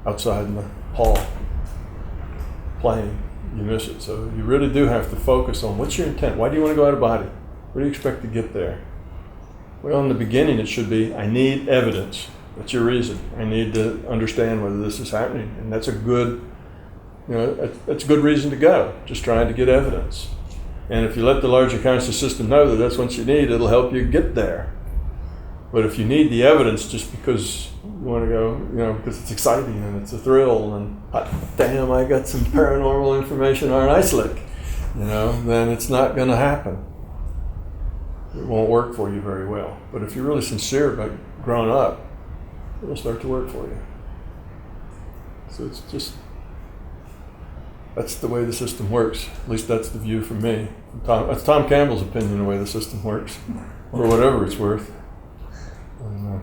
outside in the hall playing. You miss it. So you really do have to focus on what's your intent. Why do you want to go out of body? What do you expect to get there? Well, in the beginning it should be, I need evidence. That's your reason. I need to understand whether this is happening. And that's a good, that's a good reason to go, just trying to get evidence. And if you let the larger conscious system know that that's what you need, it'll help you get there. But if you need the evidence just because you want to go, because it's exciting and it's a thrill and damn, I got some paranormal information, aren't I slick? Then it's not going to happen. It won't work for you very well. But if you're really sincere about growing up, it'll start to work for you. So it's just, that's the way the system works. At least that's the view from me. That's Tom Campbell's opinion of the way the system works, for whatever it's worth. And,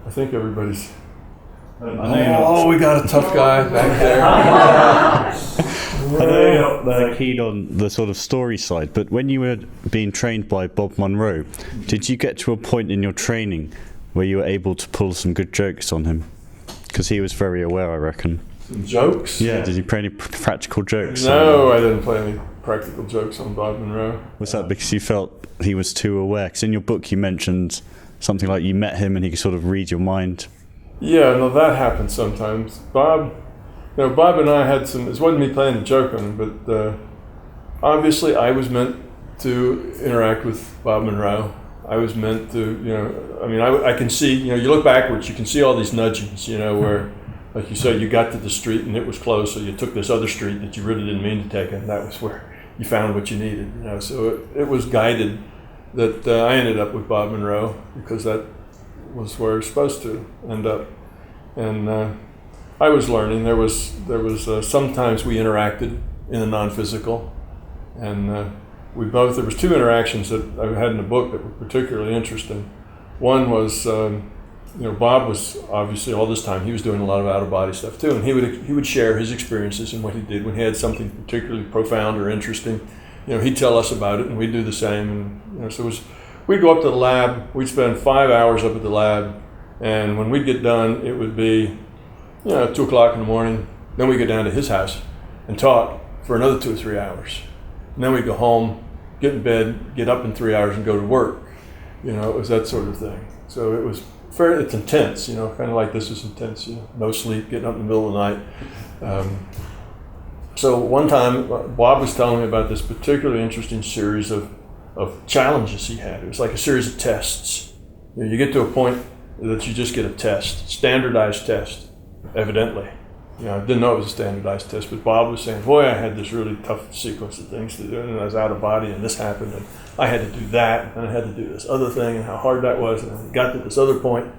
I think everybody's, we got a tough guy back there. I know you're not keen on the sort of story side, but when you were being trained by Bob Monroe, did you get to a point in your training where you were able to pull some good jokes on him? Because he was very aware, I reckon. Some jokes? Yeah, did you play any practical jokes? No, I didn't play any practical jokes on Bob Monroe. Was that because you felt he was too aware? Because in your book you mentioned something like you met him and he could sort of read your mind. Yeah, no, that happens sometimes. Bob and I had some, it wasn't me playing a joke on him, but obviously I was meant to interact with Bob Monroe. I was meant to, I can see, you look backwards, you can see all these nudgings, where, like you said, you got to the street and it was closed, so you took this other street that you really didn't mean to take, and that was where you found what you needed, so it was guided that I ended up with Bob Monroe because that was where I was supposed to end up. And I was learning. There was sometimes we interacted in the non-physical, and there was 2 interactions that I had in the book that were particularly interesting. One was, Bob was obviously all this time he was doing a lot of out-of-body stuff too, and he would share his experiences and what he did when he had something particularly profound or interesting. He'd tell us about it, and we'd do the same. And so we'd go up to the lab. We'd spend 5 hours up at the lab, and when we'd get done, it would be 2:00 in the morning. Then we'd go down to his house and talk for another 2 or 3 hours. And then we'd go home, get in bed, get up in 3 hours, and go to work. It was that sort of thing. So it was it's intense. Kind of like this is intense. No sleep, getting up in the middle of the night. So one time, Bob was telling me about this particularly interesting series of challenges he had. It was like a series of tests. You get to a point that you just get a test, standardized test, evidently. I didn't know it was a standardized test, but Bob was saying, boy, I had this really tough sequence of things to do, and I was out of body, and this happened, and I had to do that, and I had to do this other thing, and how hard that was, and I got to this other point,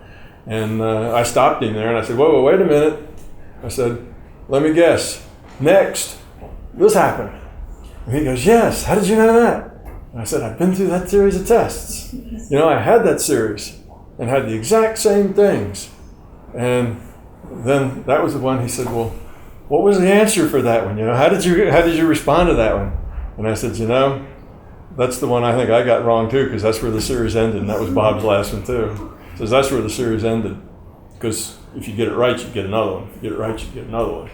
and I stopped him there, and I said, whoa, wait a minute. I said, let me guess. Next, this happened. And he goes, yes, how did you know that? And I said, I've been through that series of tests. I had that series and had the exact same things. And then that was the one he said, well, what was the answer for that one? How did you respond to that one? And I said, you know, that's the one I think I got wrong too, because that's where the series ended, and that was Bob's last one too. He says that's where the series ended, because if you get it right, you get another one. If you get it right, you get another one.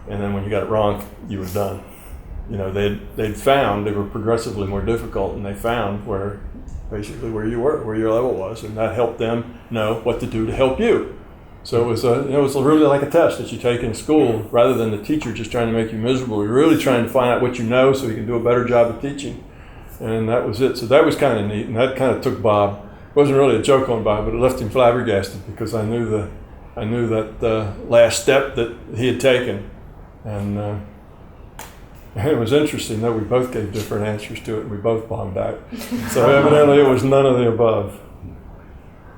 And then when you got it wrong, you were done. You know, they'd found they were progressively more difficult, and they found where you were, where your level was, and that helped them know what to do to help you. So it was really like a test that you take in school, rather than the teacher just trying to make you miserable. You're really trying to find out what you know so you can do a better job of teaching. And that was it. So that was kind of neat, and that kind of took Bob. It wasn't really a joke on Bob, but it left him flabbergasted, because I knew that last step that he had taken, and it was interesting that we both gave different answers to it, and we both bombed out. So evidently it was none of the above.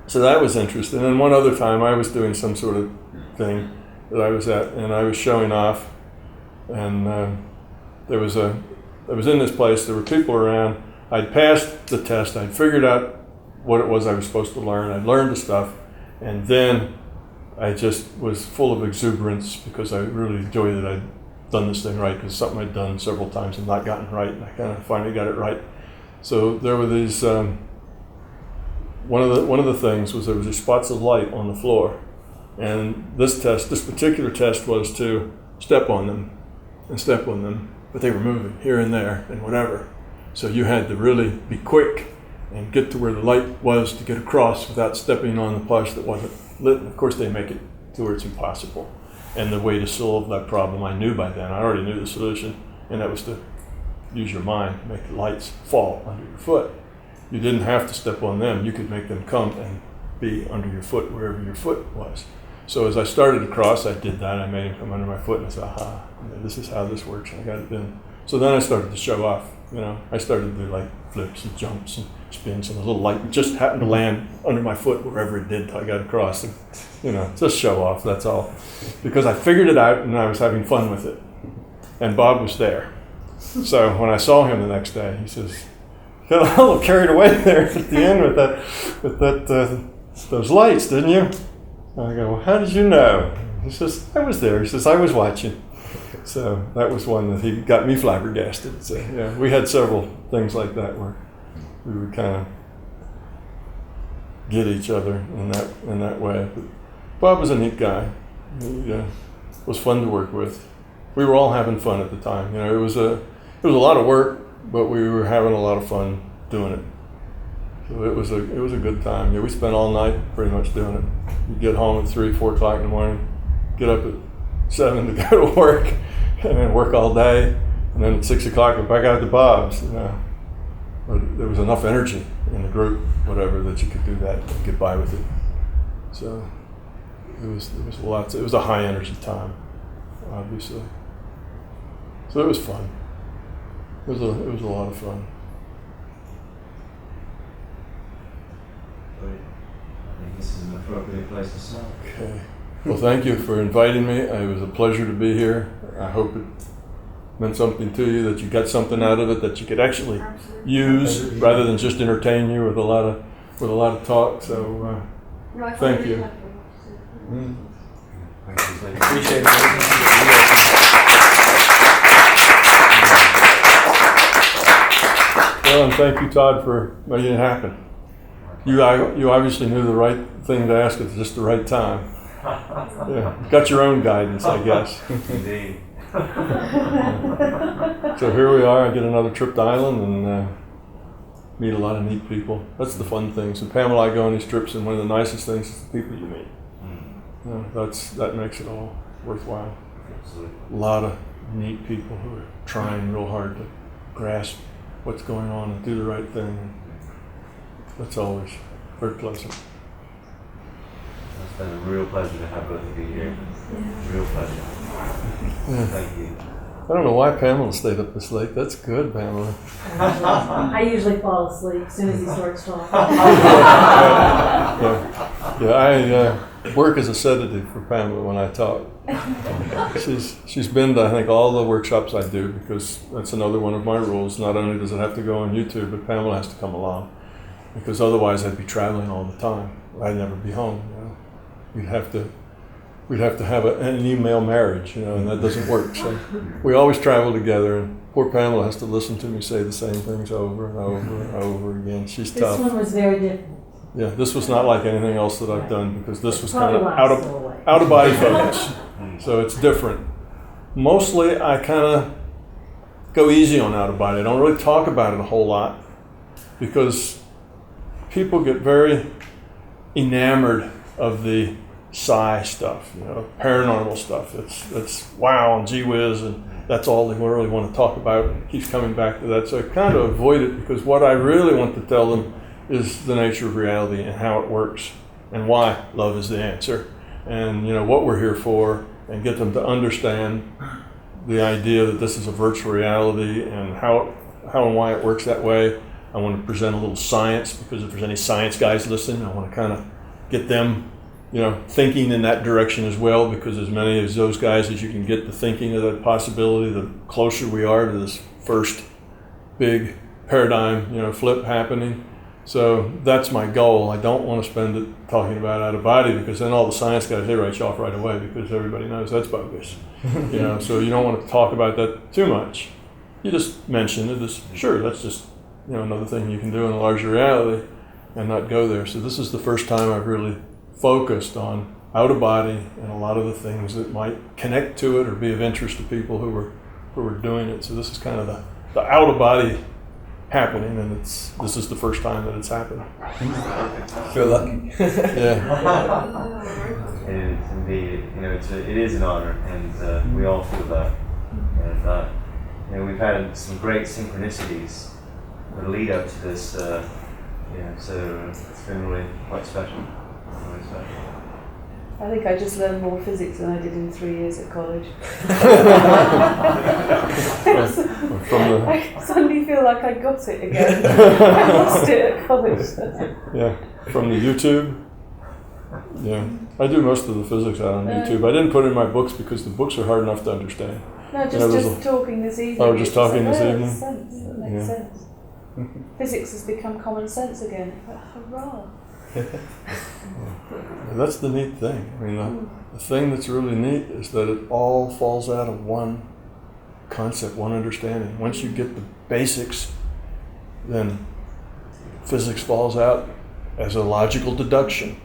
So that was interesting. And one other time I was doing some sort of thing that I was at, and I was showing off, and I was in this place, there were people around. I'd passed the test, I'd figured out what it was I was supposed to learn, I'd learned the stuff, and then I just was full of exuberance, because I really enjoyed that I'd done this thing right, because something I'd done several times and not gotten right, and I kind of finally got it right. So there were these, one of the things was there was these spots of light on the floor, and this particular test was to step on them, but they were moving here and there and whatever. So you had to really be quick and get to where the light was to get across without stepping on the plush that wasn't lit. And of course they make it to where it's impossible. And the way to solve that problem I knew by then. I already knew the solution, and that was to use your mind to make the lights fall under your foot. You didn't have to step on them. You could make them come and be under your foot wherever your foot was. So as I started to cross, I did that. I made him come under my foot, and I said, aha, this is how this works. I got it in. So then I started to show off. You know, I started to do like flips and jumps and spins, and a little light just happened to land under my foot wherever it did till I got across. And, you know, just show off, that's all. Because I figured it out, and I was having fun with it. And Bob was there. So when I saw him the next day, he says, "You got a little carried away there at the end with those lights, didn't you?" And I go, "Well, how did you know?" He says, "I was there." He says, "I was watching." So that was one that he got me flabbergasted. So yeah, we had several things like that where we would kind of get each other in that way. But Bob was a neat guy. He was fun to work with. We were all having fun at the time. You know, it was a lot of work, but we were having a lot of fun doing it. So it was a good time. Yeah, we spent all night pretty much doing it. You'd get home at 3, 4 o'clock in the morning, get up at 7 to go to work, and then work all day, and then at 6 o'clock we're back out to Bob's. You know, but there was enough energy in the group, whatever, that you could do that and get by with it. So it was a high energy time, obviously. So it was fun. It was a lot of fun. I think this is an appropriate place to start. Okay. Well, thank you for inviting me. It was a pleasure to be here. I hope it meant something to you, that you got something out of it that you could actually use rather than just entertain you with a lot of talk. So thank you. Appreciate it. Well, and thank you, Todd, for making it happen. You obviously knew the right thing to ask at just the right time. Yeah, got your own guidance, I guess. Indeed. So here we are. I get another trip to Ireland and meet a lot of neat people. That's the fun thing. So Pamela and I go on these trips, and one of the nicest things is the people you meet. You know, that makes it all worthwhile. Absolutely. A lot of neat people who are trying real hard to grasp what's going on and do the right thing. That's always very pleasant. It's been a real pleasure to have both of you here. Real pleasure. Yeah. Thank you. I don't know why Pamela stayed up this late. That's good, Pamela. I usually fall asleep as soon as he starts talking. I work as a sedative for Pamela when I talk. She's been to, I think, all the workshops I do, because that's another one of my rules. Not only does it have to go on YouTube, but Pamela has to come along, because otherwise I'd be traveling all the time. I'd never be home. You know? You'd have to we'd have to have an email marriage, and that doesn't work. So we always travel together, and poor Pamela has to listen to me say the same things over and over and over again. She's tough. This one was very different. Yeah, this was not like anything else that I've done, because this was kind Probably of why I'm still awake. out of body focus. So it's different. Mostly I kind of go easy on out of body. I don't really talk about it a whole lot, because people get very enamored of the psi stuff, paranormal stuff. It's wow and gee whiz, and that's all they really want to talk about. It keeps coming back to that. So I kind of avoid it, because what I really want to tell them is the nature of reality and how it works and why love is the answer, and what we're here for, and get them to understand the idea that this is a virtual reality and how and why it works that way. I want to present a little science, because if there's any science guys listening, I want to kind of get them thinking in that direction as well, because as many of those guys as you can get to thinking of that possibility, the closer we are to this first big paradigm flip happening. So that's my goal. I don't want to spend it talking about out of body, because then all the science guys, they write you off right away, because everybody knows that's bogus. So you don't want to talk about that too much. You just mention it as, sure, that's just another thing you can do in a larger reality, and not go there. So this is the first time I've really focused on out of body and a lot of the things that might connect to it or be of interest to people who were doing it. So this is kind of the out of body happening, and this is the first time that it's happened. Feel lucky. Yeah. It is indeed. It is an honor, and we all feel that. And we've had some great synchronicities that lead up to this. So it's been really quite special. Really special. I think I just learned more physics than I did in 3 years at college. I suddenly feel like I got it again. I lost it at college. Yeah, from the YouTube. Yeah, I do most of the physics out on YouTube. I didn't put it in my books because the books are hard enough to understand. No, just talking this evening. Oh, just talking this evening? That makes sense. Physics has become common sense again. Hurrah! That's the neat thing. I mean, the thing that's really neat is that it all falls out of one concept, one understanding. Once you get the basics, then physics falls out as a logical deduction.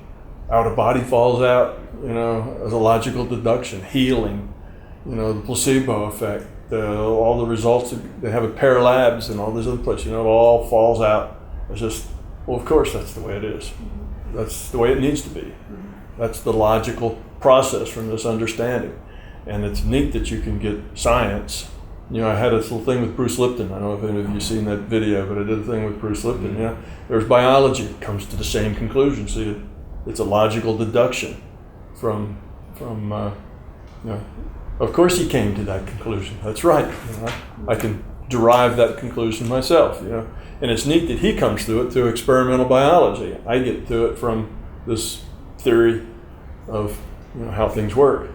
Out of body falls out, as a logical deduction. Healing, the placebo effect, all the results that they have at Paralabs and all these other places, it all falls out. It's just, well, of course, that's the way it is. That's the way it needs to be. That's the logical process from this understanding. And it's neat that you can get science. I had a little thing with Bruce Lipton. I don't know if any of you have seen that video, but I did a thing with Bruce Lipton. There's biology. It comes to the same conclusion. So it's a logical deduction from of course he came to that conclusion. That's right. I can derive that conclusion myself, And it's neat that he comes through it through experimental biology. I get to it from this theory of how things work.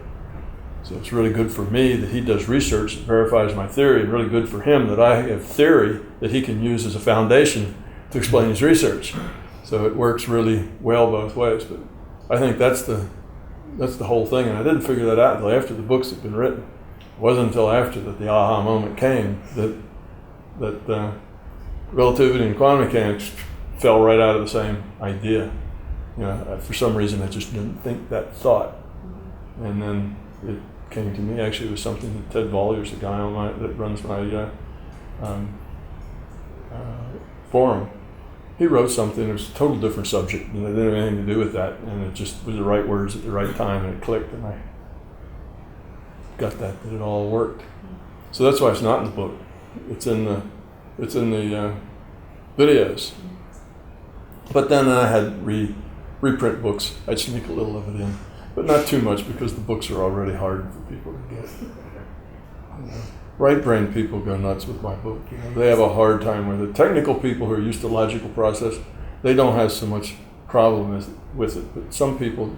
So it's really good for me that he does research that verifies my theory, and really good for him that I have theory that he can use as a foundation to explain his research. So it works really well both ways. But I think that's the whole thing, and I didn't figure that out until after the books had been written. It wasn't until after that the aha moment came that relativity and quantum mechanics fell right out of the same idea. For some reason I just didn't think that thought. And then it came to me, actually it was something that Ted Vollier's the guy that runs my forum. He wrote something, it was a total different subject, and it didn't have anything to do with that, and it just was the right words at the right time, and it clicked, and I got that it all worked. So that's why it's not in the book. It's in the videos. But then I had reprint books. I'd sneak a little of it in, but not too much, because the books are already hard for people to get. Right brain people go nuts with my book. They have a hard time with it. Technical people who are used to logical process, they don't have so much problem with it. But some people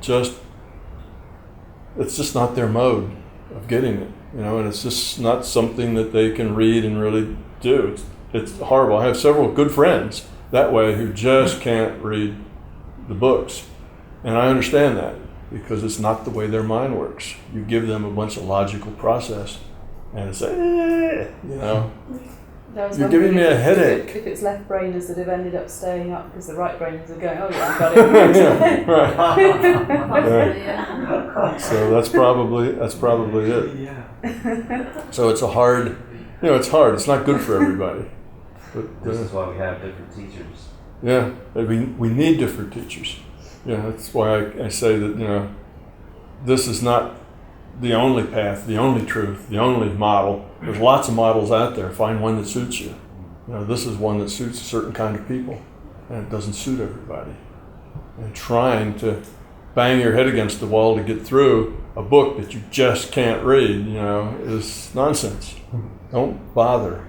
it's just not their mode of getting it, and it's just not something that they can read and really do. It's horrible. I have several good friends that way who just can't read the books, and I understand that. because it's not the way their mind works. You give them a bunch of logical process and it's like, you know, you're giving me a headache. If it's left brainers that have ended up staying up because the right brainers are going, oh yeah, I got it. Yeah, right. Yeah. So that's probably it. So it's a hard, it's hard. It's not good for everybody. But this is why we have different teachers. Yeah, we need different teachers. Yeah, that's why I say that, this is not the only path, the only truth, the only model. There's lots of models out there. Find one that suits you. This is one that suits a certain kind of people, and it doesn't suit everybody. And trying to bang your head against the wall to get through a book that you just can't read, is nonsense. Don't bother,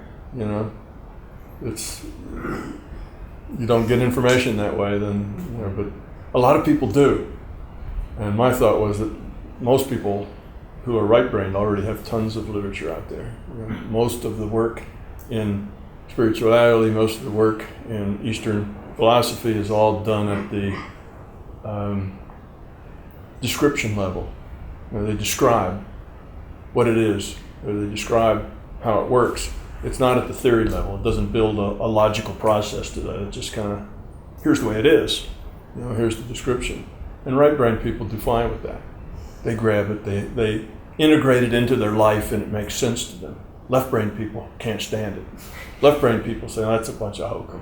It's, you don't get information that way, then, but a lot of people do. And my thought was that most people who are right-brained already have tons of literature out there. Most of the work in spirituality, most of the work in Eastern philosophy is all done at the description level. They describe what it is, or they describe how it works. It's not at the theory level. It doesn't build a logical process to that. It just kind of, here's the way it is. Here's the description. And right-brained people do fine with that. They grab it, they integrate it into their life, and it makes sense to them. Left-brained people can't stand it. Left-brained people say, that's a bunch of hokum.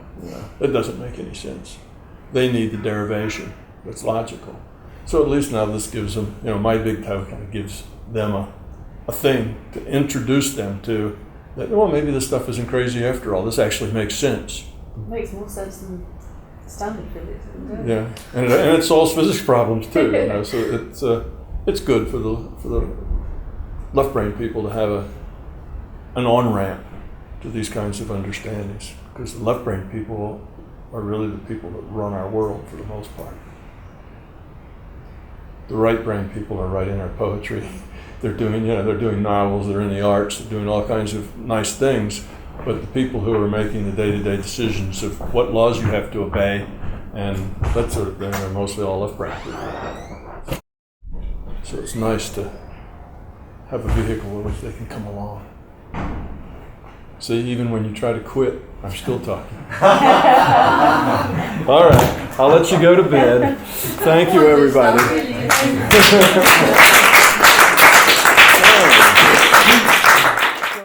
It doesn't make any sense. They need the derivation that's logical. So at least now this gives them, my big toe kind of gives them a thing to introduce them to, that, well, maybe this stuff isn't crazy after all. This actually makes sense. It makes more sense than standard physics, doesn't it? Yeah, and it solves physics problems too. So it's good for the left-brained people to have an on-ramp to these kinds of understandings, because the left-brained people are really the people that run our world for the most part. The right-brained people are writing our poetry. They're doing novels. They're in the arts. They're doing all kinds of nice things. But the people who are making the day-to-day decisions of what laws you have to obey and that sort of thing are mostly all left-brained people. So it's nice to have a vehicle with which they can come along. See, even when you try to quit, I'm still talking. All right, I'll let you go to bed. Thank you, everybody.